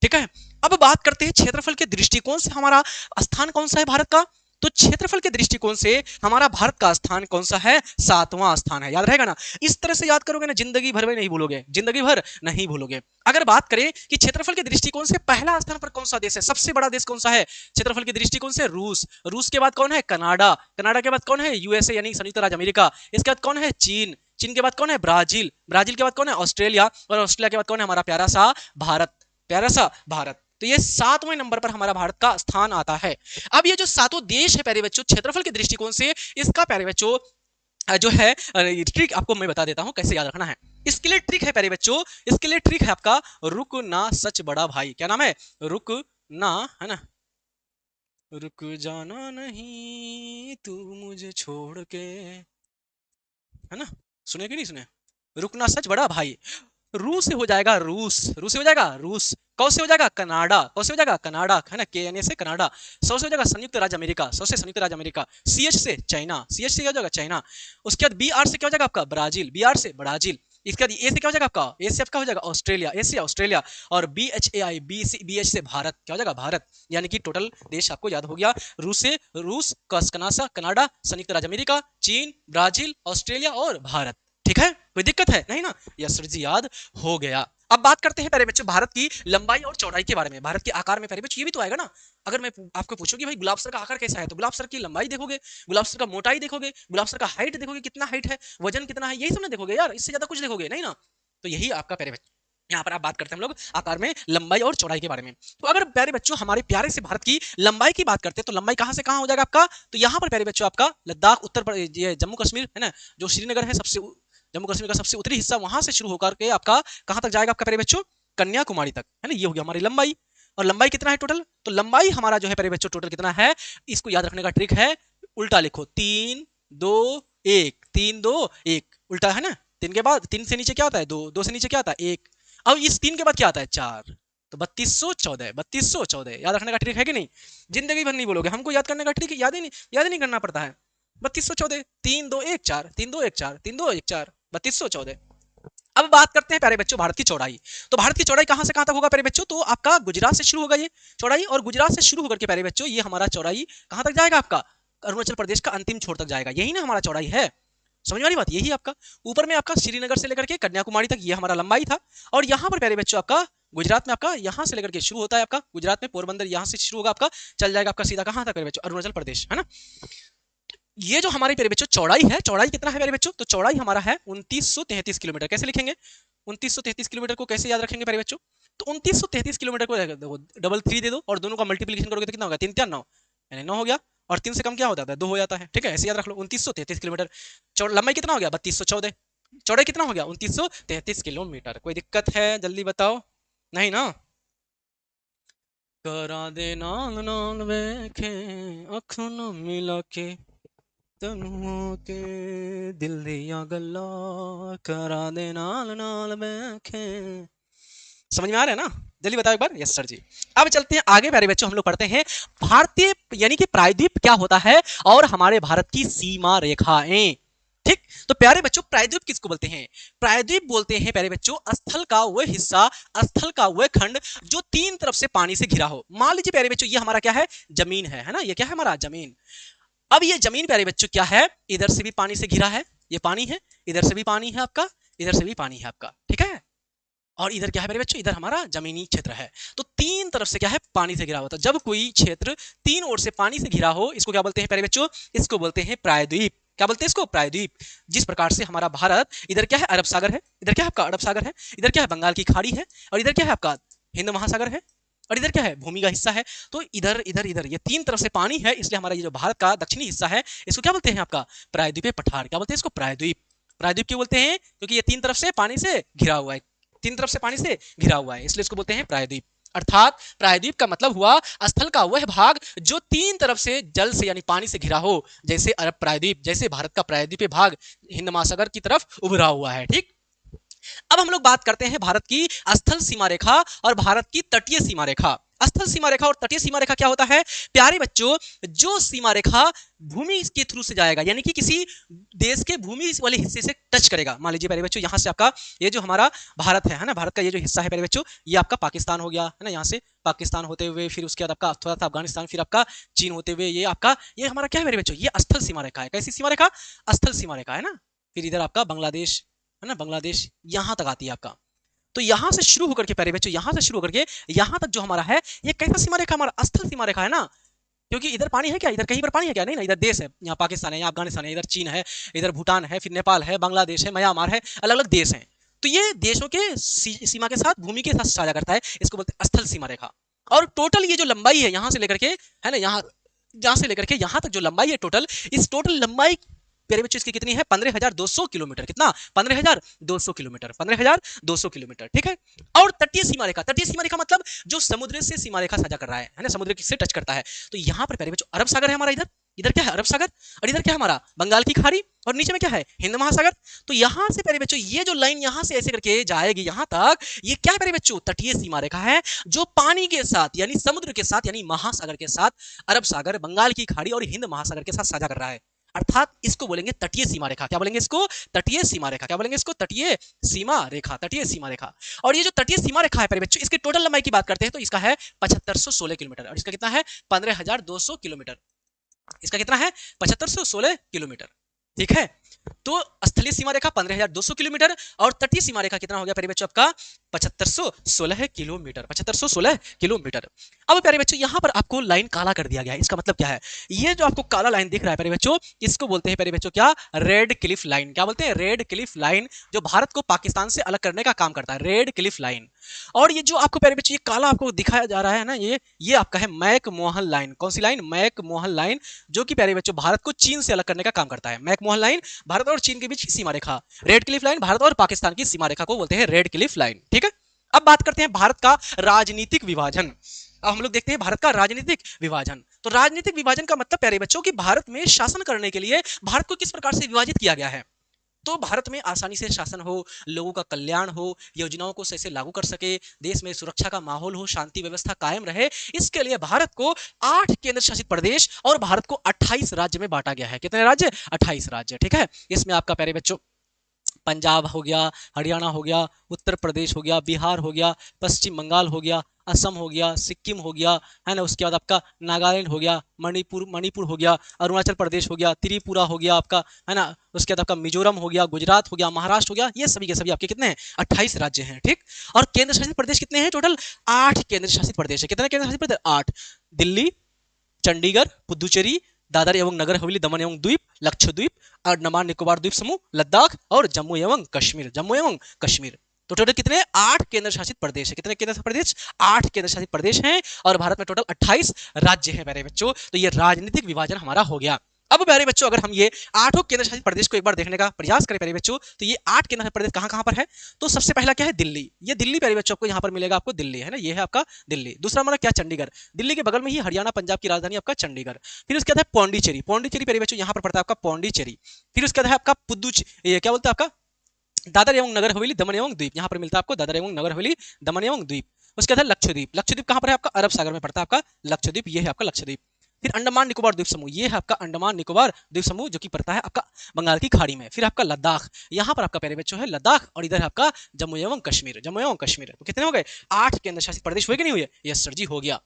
Speaker 1: ठीक है, अब बात करते हैं क्षेत्रफल के दृष्टिकोण से हमारा स्थान कौन सा है भारत का, तो क्षेत्रफल के दृष्टिकोण से हमारा भारत का स्थान कौन सा है, 7वां स्थान है। याद रहेगा ना, इस तरह से याद करोगे ना, जिंदगी भर में नहीं भूलोगे, जिंदगी भर नहीं भूलोगे। अगर बात करें कि क्षेत्रफल के दृष्टिकोण से पहला स्थान पर कौन सा देश है, सबसे बड़ा देश कौन सा है क्षेत्रफल के दृष्टिकोण से, रूस। रूस के बाद कौन है, कनाडा। कनाडा के बाद कौन है, USA यानी संयुक्त राज्य अमेरिका। इसके बाद कौन है, चीन। चीन के बाद कौन है, ब्राजील। ब्राजील के बाद कौन है, ऑस्ट्रेलिया। और ऑस्ट्रेलिया के बाद कौन है, हमारा प्यारा सा भारत, प्यारा सा भारत। तो ये 7वें नंबर पर हमारा भारत का स्थान आता है। अब ये जो 7 देश है प्यारे बच्चों क्षेत्रफल के दृष्टिकोण से, इसका प्यारे बच्चों जो है ट्रिक आपको मैं बता देता हूं कैसे याद रखना है। इसके लिए ट्रिक है प्यारे बच्चों, इसके लिए ट्रिक है आपका रुक ना सच बड़ा भाई। क्या नाम है, रुक ना, है ना, रुक जाना नहीं तू मुझे छोड़ के, है ना, सुने कि नहीं सुने, रुकना सच बड़ा भाई। रूस से हो जाएगा रूस, रूस से हो जाएगा रूस। कौ से हो जाएगा कनाडा, कौ से हो जाएगा कनाडा, है ना, KNA से कनाडा। सौ से हो जाएगा संयुक्त राज्य अमेरिका, सौ से संयुक्त राज्य अमेरिका। CH से चाइना, CH से क्या हो जाएगा चाइना। उसके बाद BR से क्या हो जाएगा आपका ब्राजील, BR से ब्राजील। इसके बाद A से क्या हो जाएगा आपका, A से आपका हो जाएगा ऑस्ट्रेलिया, A से ऑस्ट्रेलिया। और BHAI, BH से भारत, क्या हो जाएगा भारत। यानी कि टोटल देश आपको याद हो गया, रूस से रूस, कनाडा, कनाडा, संयुक्त राज्य अमेरिका, चीन, ब्राजील, ऑस्ट्रेलिया और भारत। ठीक है, कोई दिक्कत है नहीं ना, यस सर जी याद हो गया। अब बात करते हैं प्यारे बच्चों भारत की लंबाई और चौड़ाई के बारे में, भारत के आकार में प्यारे बच्चों ये भी तो आएगा ना। अगर मैं आपको पूछूं कि भाई गुलाब सर का आकार कैसा है, तो गुलाब सर की लंबाई देखोगे, गुलाब सर का मोटाई देखोगे, गुलाब सर का हाइट देखोगे, कितना हाइट है, वजन कितना है, यही सब ना देखोगे यार, इससे ज्यादा कुछ देखोगे नहीं ना। तो यही आपका प्यारे बच्चों, यहाँ पर आप बात करते हैं हम लोग आकार में लंबाई और चौड़ाई के बारे में। तो अगर प्यारे बच्चों हमारे प्यारे से भारत की लंबाई की बात करते हैं, तो लंबाई कहां से कहां हो जाएगा आपका, तो यहाँ पर प्यारे बच्चों आपका लद्दाख, उत्तर प्रदेश, ये जम्मू कश्मीर है ना, जो श्रीनगर है सबसे, जम्मू कश्मीर का सबसे उत्तरी हिस्सा, वहां से शुरू होकर के आपका कहां तक जाएगा आपका प्यारे बच्चों, कन्याकुमारी तक, है ना। ये हो गया हमारी लंबाई। और लंबाई कितना है टोटल, तो लंबाई हमारा जो है प्यारे बच्चों टोटल कितना है, इसको याद रखने का ट्रिक है, उल्टा लिखो, 3 2 1, 3 2 1, उल्टा है ना। 3 के बाद 3 से नीचे क्या आता है 2, 2 से नीचे क्या आता है 1, अब इस 3 के बाद क्या आता है 4, तो 3214, 3214 याद रखने का ट्रिक है कि नहीं? जिंदगी भर नहीं बोलोगे, हमको याद करने का ट्रिक याद ही नहीं करना पड़ता है। 3214, 3214, 3214, 3214, 3214। अब बात करते हैं प्यारे बच्चों भारत की चौड़ाई। तो भारत की चौड़ाई कहां से कहां तक होगा प्यारे बच्चों? तो आपका गुजरात से शुरू होगा ये चौड़ाई, और गुजरात से शुरू होकर के प्यारे बच्चों ये हमारा चौड़ाई कहां तक जाएगा? आपका अरुणाचल प्रदेश का अंतिम छोर तक जाएगा। यही ना हमारा चौड़ाई है, समझ वाली बात यही आपका। ऊपर में आपका श्रीनगर से लेकर के कन्याकुमारी तक ये हमारा लंबाई था, और यहाँ पर प्यारे बच्चों आपका गुजरात में आपका यहाँ से लेकर के शुरू होता है आपका गुजरात में पोरबंदर, यहाँ से शुरू होगा आपका, चल जाएगा आपका सीधा कहां तक प्यारे बच्चों? अरुणाचल प्रदेश, है ना। ये जो हमारी प्यारे बच्चों चौड़ाई है, चौड़ाई कितना है प्यारे बच्चों? तो चौड़ाई हमारा है 2933 किलोमीटर। कैसे लिखेंगे 2933 किलोमीटर को? कैसे याद रखेंगे प्यारे बच्चों? तो 2933 किलोमीटर को डबल 3 दे दो और दोनों का मल्टीप्लिकेशन करोगे तो कितना होगा? 3 3 9, यानी 9 हो गया, और 3 से कम क्या हो जाता है? 2 हो जाता है, ठीक है। ऐसे याद रख लो 2933 किलोमीटर। लंबाई कितना हो गया? 3214। चौड़ाई कितना हो गया? 2933 किलोमीटर। कोई दिक्कत है? जल्दी बताओ, नहीं ना? करा दे नाल नाल वेखे अख न मिला के तनु के दिल दिया गल्ला, करा दे नाल नाल वेखे। समझ में आ रहा है ना? जल्दी बताओ एक बार। यस सर जी। अब चलते हैं आगे प्यारे बच्चों, हम लोग पढ़ते हैं भारतीय यानी कि प्रायद्वीप क्या होता है और हमारे भारत की सीमा रेखाएं। ठीक, तो प्यारे बच्चों प्रायद्वीप किसको बोलते हैं? प्रायद्वीप बोलते हैं प्यारे बच्चों स्थल का वह हिस्सा, स्थल का वह खंड जो तीन तरफ से पानी से घिरा हो। मान लीजिए प्यारे बच्चों ये हमारा क्या है? जमीन है ना। ये क्या है हमारा? जमीन। अब ये जमीन प्यारे बच्चों क्या है? इधर से भी पानी से घिरा है, ये पानी है, इधर से भी पानी है आपका, इधर से भी पानी है आपका, ठीक है। और इधर क्या है मेरे बच्चों? इधर हमारा जमीनी क्षेत्र है। तो तीन तरफ से क्या है? पानी से घिरा होता है। जब कोई क्षेत्र तीन ओर से पानी से घिरा हो, इसको क्या बोलते हैं प्यारे बच्चों? इसको बोलते हैं प्रायद्वीप। क्या बोलते हैं इसको? प्रायद्वीप। जिस प्रकार से हमारा भारत, इधर क्या है? अरब सागर है, इधर क्या है आपका? अरब सागर है, इधर क्या है? बंगाल की खाड़ी है, और इधर क्या है आपका? हिंद महासागर है, और इधर क्या है? भूमि का हिस्सा है। तो इधर इधर इधर ये तीन तरफ से पानी है, इसलिए हमारा ये जो भारत का दक्षिणी हिस्सा है इसको क्या बोलते हैं? आपका प्रायद्वीपीय पठार। क्या बोलते हैं इसको? प्रायद्वीप। प्रायद्वीप क्यों बोलते हैं? क्योंकि ये तीन तरफ से पानी से घिरा हुआ है, तीन तरफ से पानी से घिरा हुआ है, इसलिए इसको बोलते हैं प्रायद्वीप। अर्थात प्रायद्वीप का मतलब हुआ स्थल का वह भाग जो तीन तरफ से जल से यानी पानी से घिरा हो, जैसे अरब प्रायद्वीप, जैसे भारत का प्रायद्वीपीय भाग हिंद महासागर की तरफ उभरा हुआ है। ठीक, अब हम लोग बात करते हैं भारत की स्थल सीमा रेखा और भारत की तटीय सीमा रेखा। स्थल सीमा रेखा और तटीय सीमा रेखा क्या होता है प्यारे बच्चों? जो सीमा रेखा भूमि के थ्रू से जाएगा, यानी कि किसी देश के भूमि वाले हिस्से से टच करेगा। मान लीजिए प्यारे बच्चों यहाँ से आपका ये जो हमारा भारत है ना, भारत का ये जो हिस्सा है प्यारे बच्चों, ये आपका पाकिस्तान हो गया है ना। यहाँ से पाकिस्तान होते हुए फिर उसके बाद आपका थोड़ा सा अफगानिस्तान, फिर आपका चीन होते हुए ये आपका ये हमारा क्या है प्यारे बच्चों? ये स्थल सीमा रेखा है। कैसी सीमा रेखा? स्थल सीमा रेखा है ना। फिर इधर आपका बांग्लादेश है ना, बांग्लादेश यहाँ तक आती है आपका। तो यहां से शुरू होकर के प्यारे बच्चों, यहां से शुरू होकर के यहां तक जो हमारा है ये कैसा सीमा रेखा? हमारा स्थल सीमा रेखा है ना। क्योंकि इधर पानी है क्या? इधर कहीं पर पानी है क्या? नहीं ना, इधर देश है, यहाँ पाकिस्तान है, यहाँ अफगानिस्तान है, इधर चीन है, इधर भूटान है, फिर नेपाल है, बांग्लादेश है, म्यांमार है, अलग अलग देश हैं। तो ये देशों के सीमा के साथ, भूमि के साथ साझा करता है, इसको बोलते हैं स्थल सीमा रेखा। और टोटल ये जो लंबाई है यहाँ से लेकर के है ना, यहाँ से लेकर के यहाँ तक जो लंबाई है टोटल, इस टोटल लंबाई प्यारे बच्चों इसकी कितनी है? 15,200 किलोमीटर। कितना? 15,200 किलोमीटर, 15,200 किलोमीटर, ठीक है। और तटीय सीमा रेखा, तटीय सीमा रेखा मतलब जो समुद्र से सीमा रेखा साझा कर रहा है ना, समुद्र से टच करता है। तो यहाँ पर प्यारे बच्चों अरब सागर है हमारा, इधर इधर क्या है? अरब सागर, और इधर क्या है हमारा? बंगाल की खाड़ी, और नीचे में क्या है? हिंद महासागर। तो यहाँ से प्यारे बच्चों ये जो लाइन यहाँ से ऐसे करके जाएगी यहाँ तक, ये क्या है प्यारे बच्चों? तटीय सीमा रेखा है, जो पानी के साथ यानी समुद्र के साथ यानी महासागर के साथ अरब सागर, बंगाल की खाड़ी और हिंद महासागर के साथ साझा कर रहा है। अर्थात इसको बोलेंगे तटीय सीमा रेखा। क्या बोलेंगे इसको? तटीय सीमा रेखा। क्या बोलेंगे इसको? तटीय सीमा रेखा, तटीय सीमा रेखा। और ये जो तटीय सीमा रेखा है प्यारे बच्चों, इसकी टोटल लंबाई की बात करते हैं तो इसका है 7516 किलोमीटर, और इसका कितना है? 15,200 किलोमीटर। इसका कितना है? 7516 किलोमीटर, ठीक है। तो स्थलीय सीमा रेखा 15,200 किलोमीटर, और तटीय सीमा रेखा कितना हो गया प्यारे बच्चों? आपका 7516 किलोमीटर, 7516 किलोमीटर। अब प्यारे बच्चों यहाँ पर आपको लाइन काला कर दिया गया है। इसका मतलब क्या है? ये जो आपको काला लाइन दिख रहा है प्यारे बच्चों, इसको बोलते हैं प्यारे बच्चों क्या? Red Cliff line. क्या बोलते हैं? रेड क्लिफ लाइन, जो भारत को पाकिस्तान से अलग करने का काम करता है, रेड क्लिफ लाइन। और ये जो आपको प्यारे बच्चों ये काला आपको दिखाया जा रहा है ना, ये आपका है मैक-मोहन लाइन। कौन सी लाइन? मैक-मोहन लाइन, जो कि प्यारे बच्चों भारत को चीन से अलग करने का काम करता है। मैक-मोहन लाइन भारत और चीन के बीच की सीमा रेखा। रेड क्लिफ लाइन भारत और पाकिस्तान की सीमा रेखा को बोलते हैं रेड क्लिफ लाइन, ठीक है। अब बात करते हैं भारत का राजनीतिक विभाजन। अब हम लोग देखते हैं भारत का राजनीतिक विभाजन। तो राजनीतिक विभाजन का मतलब प्यारे बच्चों कि भारत में शासन करने के लिए भारत को किस प्रकार से विभाजित किया गया है। तो भारत में आसानी से शासन हो, लोगों का कल्याण हो, योजनाओं को सही से लागू कर सके, देश में सुरक्षा का माहौल हो, शांति व्यवस्था कायम रहे, इसके लिए भारत को 8 केंद्र शासित प्रदेश और भारत को 28 राज्य में बांटा गया है। कितने राज्य? 28 राज्य। ठीक है, इसमें आपका प्यारे बच्चों पंजाब हो गया, हरियाणा हो गया, उत्तर प्रदेश हो गया, बिहार हो गया, पश्चिम बंगाल हो गया, असम हो गया, सिक्किम हो गया, है ना। उसके बाद आपका नागालैंड हो गया, मणिपुर मणिपुर हो गया, अरुणाचल प्रदेश हो गया, त्रिपुरा हो गया आपका, है ना। उसके बाद आपका मिजोरम हो गया, गुजरात हो गया, महाराष्ट्र हो गया। ये सभी के सभी आपके कितने हैं? 28 राज्य हैं। ठीक, और केंद्र शासित प्रदेश कितने हैं? टोटल 8 केंद्र शासित प्रदेश है। कितने केंद्र शासित प्रदेश? 8। दिल्ली, चंडीगढ़, पुदुचेरी, दादर एवं नगर हवेली, दमन एवं द्वीप, लक्षद्वीप, अंडमान निकोबार द्वीप समूह, लद्दाख और जम्मू एवं कश्मीर। जम्मू एवं कश्मीर। तो टोटल कितने? 8 केंद्र शासित प्रदेश है। कितने केंद्र शासित प्रदेश? 8 केंद्र शासित प्रदेश हैं और भारत में टोटल 28 राज्य हैं प्यारे बच्चों। तो ये राजनीतिक विभाजन हमारा हो गया। अब प्यारे बच्चों अगर हम ये 8 केंद्र शासित प्रदेश को एक बार देखने का प्रयास करें प्यारे बच्चों, तो ये 8 केंद्र शासित प्रदेश कहां कहां पर है? तो सबसे पहला क्या है? दिल्ली। ये दिल्ली प्यारे बच्चों आपको यहां पर मिलेगा, आपको दिल्ली, है ना, ये है आपका दिल्ली। दूसरा हमारा क्या? चंडीगढ़। दिल्ली के बगल में ही हरियाणा पंजाब की राजधानी आपका चंडीगढ़। फिर उसके बाद है पौंडीचेरी। पौंडीचेरी प्यारे बच्चों यहां पर पड़ता है आपका पौंडीचेरी। फिर उसके बाद है आपका ये क्या बोलते हैं आपका दादर एवं नगर हवेली, दमन एवं द्वीप। यहाँ पर मिलता है आपको दादर एवं नगर हवेली, दमन एवं द्वीप। उसके बाद लक्षद्वीप। लक्षद्वीप कहाँ पर है? आपका अरब सागर में पड़ता है आपका लक्षद्वीप, ये है आपका लक्षद्वीप। फिर अंडमान निकोबार द्वीप समूह, ये है आपका अंडमान निकोबार द्वीप समूह, जो कि पड़ता है आपका बंगाल की खाड़ी में। फिर आपका लद्दाख, यहाँ पर आपका प्यारे बच्चों है लद्दाख, और इधर है आपका जम्मू एवं कश्मीर। जम्मू एवं कश्मीर। तो कितने हो गए? 8 केंद्र शासित प्रदेश हुए कि नहीं हुए? यस सर जी, हो गया।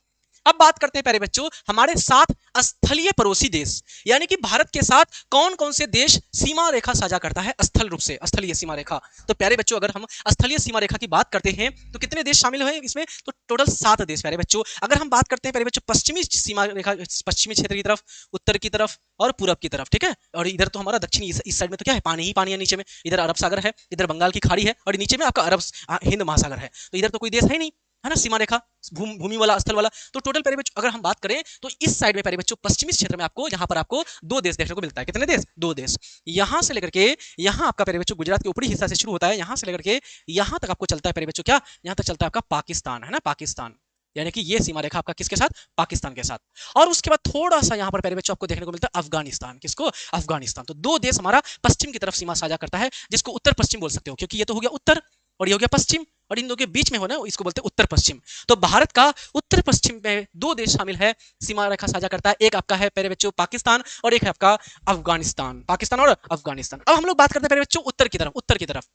Speaker 1: अब बात करते हैं प्यारे बच्चों हमारे 7 स्थलीय पड़ोसी देश, यानी कि भारत के साथ कौन कौन से देश सीमा रेखा साझा करता है स्थल रूप से, स्थलीय सीमा रेखा। तो प्यारे बच्चों अगर हम स्थलीय सीमा रेखा की बात करते हैं तो कितने देश शामिल हुए इसमें? तो टोटल 7 देश प्यारे बच्चों। अगर हम बात करते हैं प्यारे बच्चों पश्चिमी सीमा रेखा, पश्चिमी क्षेत्र की तरफ, उत्तर की तरफ और पूरब की तरफ, ठीक है। और इधर तो हमारा दक्षिणी, इस साइड में तो क्या है? पानी ही पानी है नीचे में। इधर अरब सागर है, इधर बंगाल की खाड़ी है, और नीचे में आपका हिंद महासागर है। तो इधर तो कोई देश है नहीं, है ना, सीमा रेखा, भूमि वाला, स्थल वाला। तो टोटल प्यारे बच्चों अगर हम बात करें तो इस साइड में प्यारे बच्चों पश्चिमी क्षेत्र में आपको, यहाँ पर आपको 2 देश देखने को मिलता है। कितने देश? 2 देश। यहाँ से लेकर के यहाँ आपका प्यारे बच्चों गुजरात के ऊपरी हिस्सा से शुरू होता है, यहाँ से लेकर के यहाँ तक आपको चलता है प्यारे बच्चों क्या? यहाँ तक चलता है आपका पाकिस्तान, है ना, पाकिस्तान। यानी कि ये सीमा रेखा आपका किसके साथ? पाकिस्तान के साथ। और उसके बाद थोड़ा सा यहाँ पर प्यारे बच्चों आपको देखने को मिलता है अफगानिस्तान। किसको? अफगानिस्तान। तो 2 देश हमारा पश्चिम की तरफ सीमा साझा करता है, जिसको उत्तर पश्चिम बोल सकते हो, क्योंकि ये तो हो गया उत्तर और ये हो गया पश्चिम, और इन दो के बीच में होना इसको बोलते हैं उत्तर पश्चिम। तो भारत का उत्तर पश्चिम में 2 देश शामिल है, सीमा रेखा साझा करता है। एक आपका है प्यारे बच्चों पाकिस्तान, और एक है आपका अफगानिस्तान। पाकिस्तान और अफगानिस्तान। अब हम लोग बात करते हैं प्यारे बच्चों उत्तर की तरफ। उत्तर की तरफ,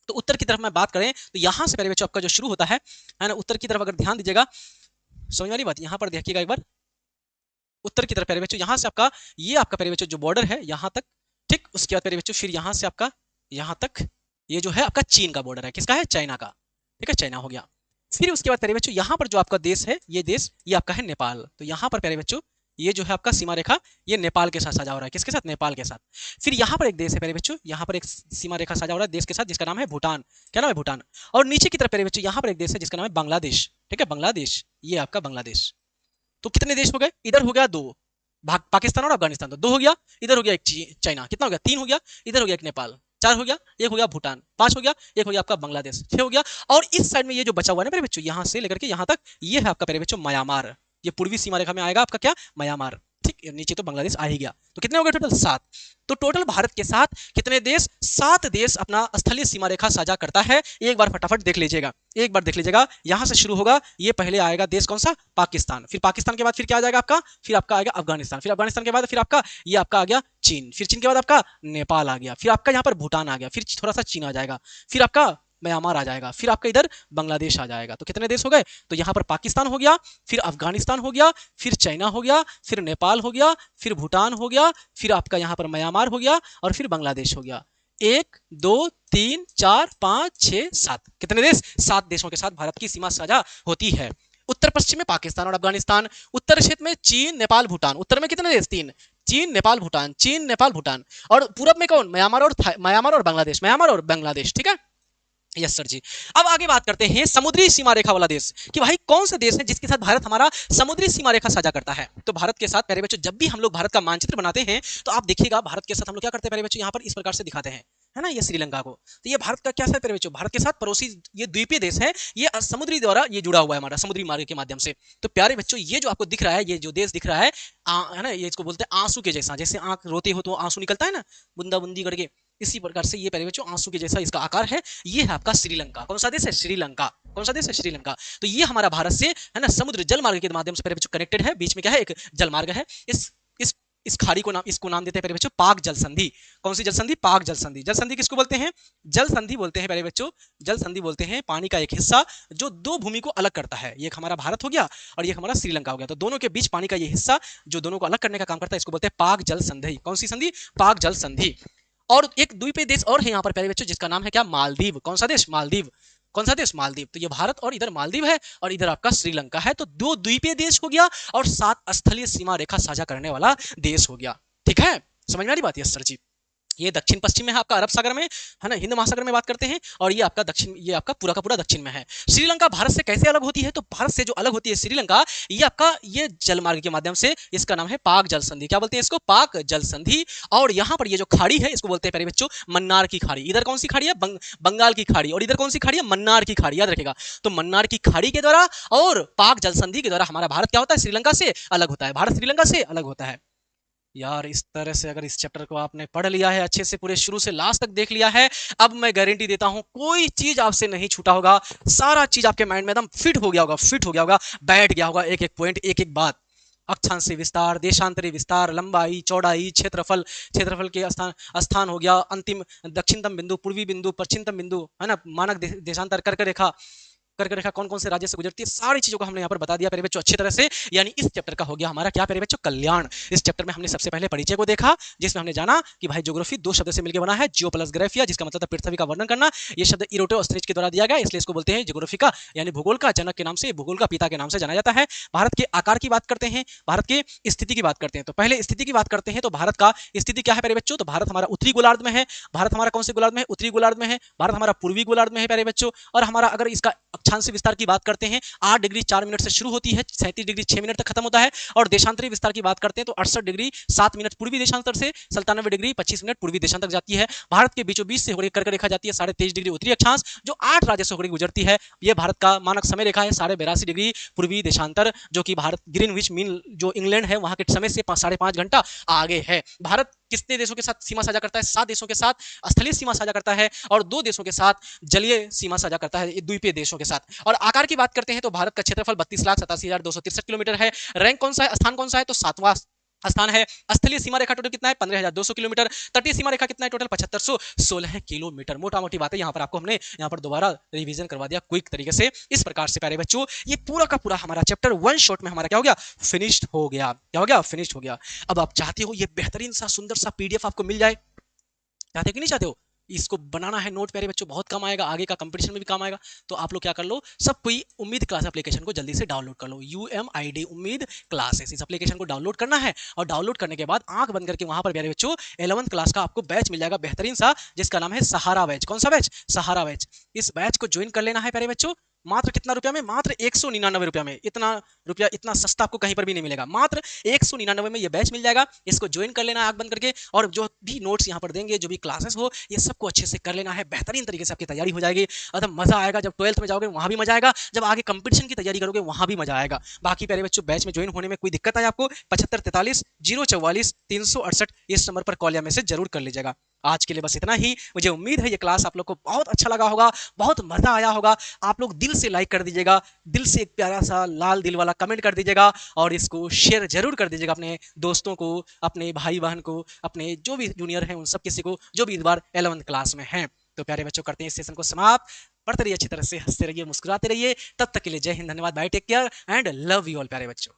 Speaker 1: तो उत्तर की तरफ में बात करें तो यहां से प्यारे बच्चों आपका जो शुरू होता है ना, उत्तर की तरफ अगर ध्यान दीजिएगा, समझ वाली बात, यहां पर देखिएगा एक बार, उत्तर की तरफ प्यारे बच्चों यहां से आपका ये आपका प्यारे बच्चों जो बॉर्डर है यहां तक, ठीक। उसके बाद प्यारे बच्चों फिर यहां से आपका यहां तक ये जो है आपका चीन का बॉर्डर है। किसका है? चाइना का, ठीक है, चाइना हो गया। फिर उसके बाद प्यारे बच्चों यहाँ पर जो आपका देश है, ये देश ये आपका है नेपाल। तो यहाँ पर प्यारे बच्चों ये जो है आपका सीमा रेखा, ये नेपाल के साथ साझा हो रहा है। किसके साथ? नेपाल के साथ। फिर यहाँ पर एक देश है प्यारे बच्चों, यहाँ पर एक सीमा रेखा साझा हो रहा है देश के साथ, जिसका नाम है भूटान। क्या नाम है? भूटान। और नीचे की तरफ प्यारे बच्चों यहाँ पर एक देश है जिसका नाम है बांग्लादेश, ठीक है, बांग्लादेश, ये आपका बांग्लादेश। तो कितने देश हो गए? इधर हो गया 2, पाकिस्तान और अफगानिस्तान, तो 2 हो गया। इधर हो गया एक चाइना, कितना हो गया? 3 हो गया। इधर हो गया एक नेपाल, 4 हो गया। एक हो गया भूटान, 5 हो गया। एक हो गया आपका बांग्लादेश, 6 हो गया। और इस साइड में ये जो बचा हुआ है ना मेरे बच्चों, यहाँ से लेकर के यहाँ तक, ये है आपका मेरे बच्चों म्यांमार। ये पूर्वी सीमा रेखा में आएगा आपका क्या? म्यांमार, ठीक। नीचे तो बांग्लादेश आ ही गया। तो कितने हो गए टोटल? 7। तो टोटल भारत के साथ कितने देश? 7 देश अपना स्थलीय सीमा रेखा साझा करता है। एक बार फटाफट देख लीजिएगा, एक बार देख लीजिएगा। यहां से शुरू होगा, ये पहले आएगा देश कौन सा? पाकिस्तान। फिर पाकिस्तान के बाद फिर क्या आ जाएगा आपका? फिर आपका आएगा अफगानिस्तान। फिर अफगानिस्तान के बाद फिर आपका ये आपका आ गया चीन। फिर चीन के बाद आपका नेपाल आ गया। फिर आपका यहाँ पर भूटान आ गया। फिर थोड़ा सा चीन आ जाएगा। फिर आपका म्यांमार आ जाएगा। फिर आपका इधर बांग्लादेश आ जाएगा। तो कितने देश हो गए? तो यहाँ पर पाकिस्तान हो गया, फिर अफगानिस्तान हो गया, फिर चाइना हो गया, फिर नेपाल हो गया, फिर भूटान हो गया, फिर आपका यहाँ पर म्यांमार हो गया, और फिर बांग्लादेश हो गया। 1 2 3 4 5 6 7, कितने देश? 7 देशों के साथ भारत की सीमा साझा होती है। उत्तर पश्चिम में पाकिस्तान और अफगानिस्तान, उत्तर क्षेत्र में चीन, नेपाल, भूटान। उत्तर में कितने देश? 3, चीन, नेपाल, भूटान, चीन, नेपाल, भूटान। और पूरब में कौन? म्यांमार और बांग्लादेश, म्यांमार और बांग्लादेश, ठीक है। यस सर जी। अब आगे बात करते हैं समुद्री सीमा रेखा वाला देश, कि भाई कौन सा देश है जिसके साथ भारत हमारा समुद्री सीमा रेखा साझा करता है। तो भारत के साथ प्यारे बच्चों जब भी हम लोग भारत का मानचित्र बनाते हैं तो आप देखिएगा भारत के साथ हम लोग क्या करते हैं प्यारे बच्चों, यहाँ पर इस प्रकार से दिखाते हैं, है ना, ये श्रीलंका को। तो ये भारत का क्या है प्यारे बच्चों? भारत के साथ पड़ोसी ये द्वीपीय देश है, ये समुद्री द्वारा ये जुड़ा हुआ है हमारा, समुद्री मार्ग के माध्यम से। तो प्यारे बच्चों ये जो आपको दिख रहा है, ये जो देश दिख रहा है ना, ये इसको बोलते हैं आंसू के जैसा। जैसे आंख रोते हो तो आंसू निकलता है ना, बूंदा बूंदी करके, इसी प्रकार से ये प्यारे बच्चों आंसू के जैसा इसका आकार है। ये है आपका श्रीलंका। कौन सा देश है? श्रीलंका। कौन सा देश है? श्रीलंका। तो ये हमारा भारत से है ना समुद्र जल मार्ग के माध्यम से प्यारे बच्चों कनेक्टेड है। बीच में क्या है? एक जल मार्ग है। इस इस खाड़ी को नाम, इसको नाम देते हैं प्यारे बच्चों पाक जल संधि। कौन सी जल संधि? पाक जल संधि। जल संधि किसको बोलते हैं? जल संधि बोलते हैं प्यारे बच्चों, जल संधि बोलते हैं पानी का एक हिस्सा जो दो भूमि को अलग करता है। ये हमारा भारत हो गया और ये हमारा श्रीलंका हो गया। तो दोनों के बीच पानी का ये हिस्सा जो दोनों को अलग करने का काम करता है, इसको बोलते हैं पाक जल संधि। कौन सी संधि? पाक जल संधि। और एक द्वीपीय देश और है यहाँ पर प्यारे बच्चों, जिसका नाम है क्या? मालदीव। कौन सा देश? मालदीव। कौन सा देश? मालदीव। तो ये भारत और इधर मालदीव है और इधर आपका श्रीलंका है। तो दो द्वीपीय देश हो गया और 7 स्थलीय सीमा रेखा साझा करने वाला देश हो गया। ठीक है, समझ में आ रही बात? यस सर जी। ये दक्षिण पश्चिम में है आपका, अरब सागर में है ना, हिंद महासागर में बात करते हैं। और ये आपका दक्षिण, ये आपका पूरा का पूरा दक्षिण में है। श्रीलंका भारत से कैसे अलग होती है? तो भारत से जो अलग होती है श्रीलंका, ये आपका ये जल मार्ग के माध्यम से, इसका नाम है पाक जल संधि। क्या बोलते हैं इसको? पाक जल संधि। और यहाँ पर ये जो खाड़ी है इसको बोलते हैं प्यारे बच्चों मन्नार की खाड़ी। इधर कौन सी खाड़ी है? बंगाल की खाड़ी। और इधर कौन सी खाड़ी है? मन्नार की खाड़ी। याद रखेगा। तो मन्नार की खाड़ी के द्वारा और पाक जल संधि के द्वारा हमारा भारत क्या होता है? श्रीलंका से अलग होता है। भारत श्रीलंका से अलग होता है। यार इस तरह से अगर इस चैप्टर को आपने पढ़ लिया है अच्छे से, पूरे शुरू से लास्ट तक देख लिया है, अब मैं गारंटी देता हूं कोई चीज आपसे नहीं छूटा होगा। सारा चीज आपके माइंड में एकदम फिट हो गया होगा, फिट हो गया होगा, बैठ गया होगा। एक एक पॉइंट, एक एक बात, अक्षांशीय विस्तार, देशांतरी विस्तार, लंबाई, चौड़ाई, क्षेत्रफल, क्षेत्रफल के स्थान हो गया, अंतिम दक्षिणतम बिंदु, पूर्वी बिंदु, पश्चिमतम बिंदु, है ना, मानक देशांतर, कर्क रेखा, कर्क रेखा कौन कौन से राज्य से गुजरती है, सारी चीजों को हमने यहाँ पर बता दिया प्यारे बच्चों अच्छी तरह से। यानी इस चैप्टर का हो गया हमारा क्या प्यारे बच्चों? कल्याण। इस चैप्टर में हमने सबसे पहले परिचय को देखा, जिसमें हमने जाना कि भाई ज्योग्राफी 2 शब्द से मिलकर बना है, जियो प्लस ग्राफिया, जिसका मतलब पृथ्वी का वर्णन करना। ये शब्द इरोटोस्ट्रेच के द्वारा दिया गया, इसलिए इसको बोलते हैं ज्योग्राफी का, यानी भूगोल का जनक के नाम से, भूगोल का पिता के नाम से जाना जाता है। भारत के आकार की बात करते हैं, भारत के स्थिति की बात करते हैं। तो पहले स्थिति की बात करते हैं। तो भारत का स्थिति क्या है प्यारे बच्चों? तो भारत हमारा उत्तरी गोलार्ध में है। भारत हमारा कौन से गोलार्ध में है? उत्तरी गोलार्ध में है। भारत हमारा पूर्वी गोलार्ध में है प्यारे बच्चों। और हमारा अगर इसका अक्षांशीय विस्तार की बात करते हैं, 8 डिग्री 4 मिनट से शुरू होती है, 37 डिग्री 6 मिनट तक खत्म होता है। और देशांतरी विस्तार की बात करते हैं तो 68 डिग्री 7 मिनट पूर्वी देशांतर से 97 डिग्री 25 मिनट पूर्वी देशांतर तक जाती है। भारत के बीचों बीच से होकर कर्क रेखा जाती है 23.5 डिग्री उत्तरी अक्षांश, जो 8 राज्यों से होकर गुजरती है। यह भारत का मानक समय रेखा है 82.5 डिग्री पूर्वी देशांतर, जो कि भारत ग्रीनविच मीन जो इंग्लैंड है वहां के समय से 5.5 घंटा आगे है। भारत कितने देशों के साथ सीमा साझा करता है? 7 देशों के साथ स्थलीय सीमा साझा करता है और 2 देशों के साथ जलीय सीमा साझा करता है, द्वीपीय देशों के साथ। और आकार की बात करते हैं तो भारत का क्षेत्रफल 32,87,263 किलोमीटर है। रैंक कौन सा है? स्थान कौन सा है? तो 7वां स्थान है। स्थलीय सीमा रेखा टोटल कितना है? 15,200 किलोमीटर। तटीय सीमा रेखा कितना है? Total 7516 kilometre. मोटा मोटी बात है, यहाँ पर आपको हमने यहाँ पर दोबारा रिवीजन करवा दिया क्विक तरीके से। इस प्रकार से प्यारे बच्चों ये पूरा का पूरा हमारा चैप्टर 1 शॉट में हमारा क्या हो गया? फिनिश्ड हो गया। क्या हो गया? फिनिश्ड हो गया। अब आप चाहते हो ये बेहतरीन सा सुंदर सा पीडीएफ आपको मिल जाए, चाहते हो कि नहीं चाहते हो? इसको बनाना है नोट प्यारे बच्चों, बहुत काम आएगा, आगे का कंपटीशन में भी काम आएगा। तो आप लोग क्या कर लो, सब कोई उम्मीद क्लास एप्लीकेशन को जल्दी से डाउनलोड कर लो। UMID उम्मीद क्लासेस, इस एप्लीकेशन को डाउनलोड करना है। और डाउनलोड करने के बाद आंख बंद करके वहां पर प्यारे बच्चों 11th क्लास का आपको बैच मिल जाएगा बेहतरीन सा, जिसका नाम है सहारा बैच। कौन सा बैच? सहारा बैच। इस बैच को ज्वाइन कर लेना है प्यारे बच्चों। मात्र कितना रुपया में? मात्र 199 रुपया में। इतना रुपया, इतना सस्ता आपको कहीं पर भी नहीं मिलेगा। मात्र 199 में ये बैच मिल जाएगा। इसको ज्वाइन कर लेना है आंख बंद करके। और जो भी नोट्स यहाँ पर देंगे, जो भी क्लासेस हो, ये सबको अच्छे से कर लेना है। बेहतरीन तरीके से आपकी तैयारी हो जाएगी। अगर मजा आएगा, जब 12th में जाओगे वहां भी मजा आएगा, जब आगे कंपटीशन की तैयारी करोगे वहां भी मजा आएगा। बाकी प्यारे बच्चों बैच में ज्वाइन होने में कोई दिक्कत है आपको, 7543 044 368 इस नंबर पर कॉल या मैसेज जरूर कर लीजिएगा। आज के लिए बस इतना ही। मुझे उम्मीद है ये क्लास आप लोग को बहुत अच्छा लगा होगा, बहुत मजा आया होगा। आप लोग दिल से लाइक कर दीजिएगा, दिल से एक प्यारा सा लाल दिल वाला कमेंट कर दीजिएगा और इसको शेयर जरूर कर दीजिएगा अपने दोस्तों को, अपने भाई बहन को, अपने जो भी जूनियर हैं उन सब किसी को जो भी इस बार 11th क्लास में हैं। तो प्यारे बच्चों करते हैं इस सेशन को समाप्त। पढ़ते रहिए अच्छी तरह से, हंसते रहिए, मुस्कुराते रहिए। तब तक के लिए जय हिंद, धन्यवाद, bye, take care and love you all प्यारे बच्चों।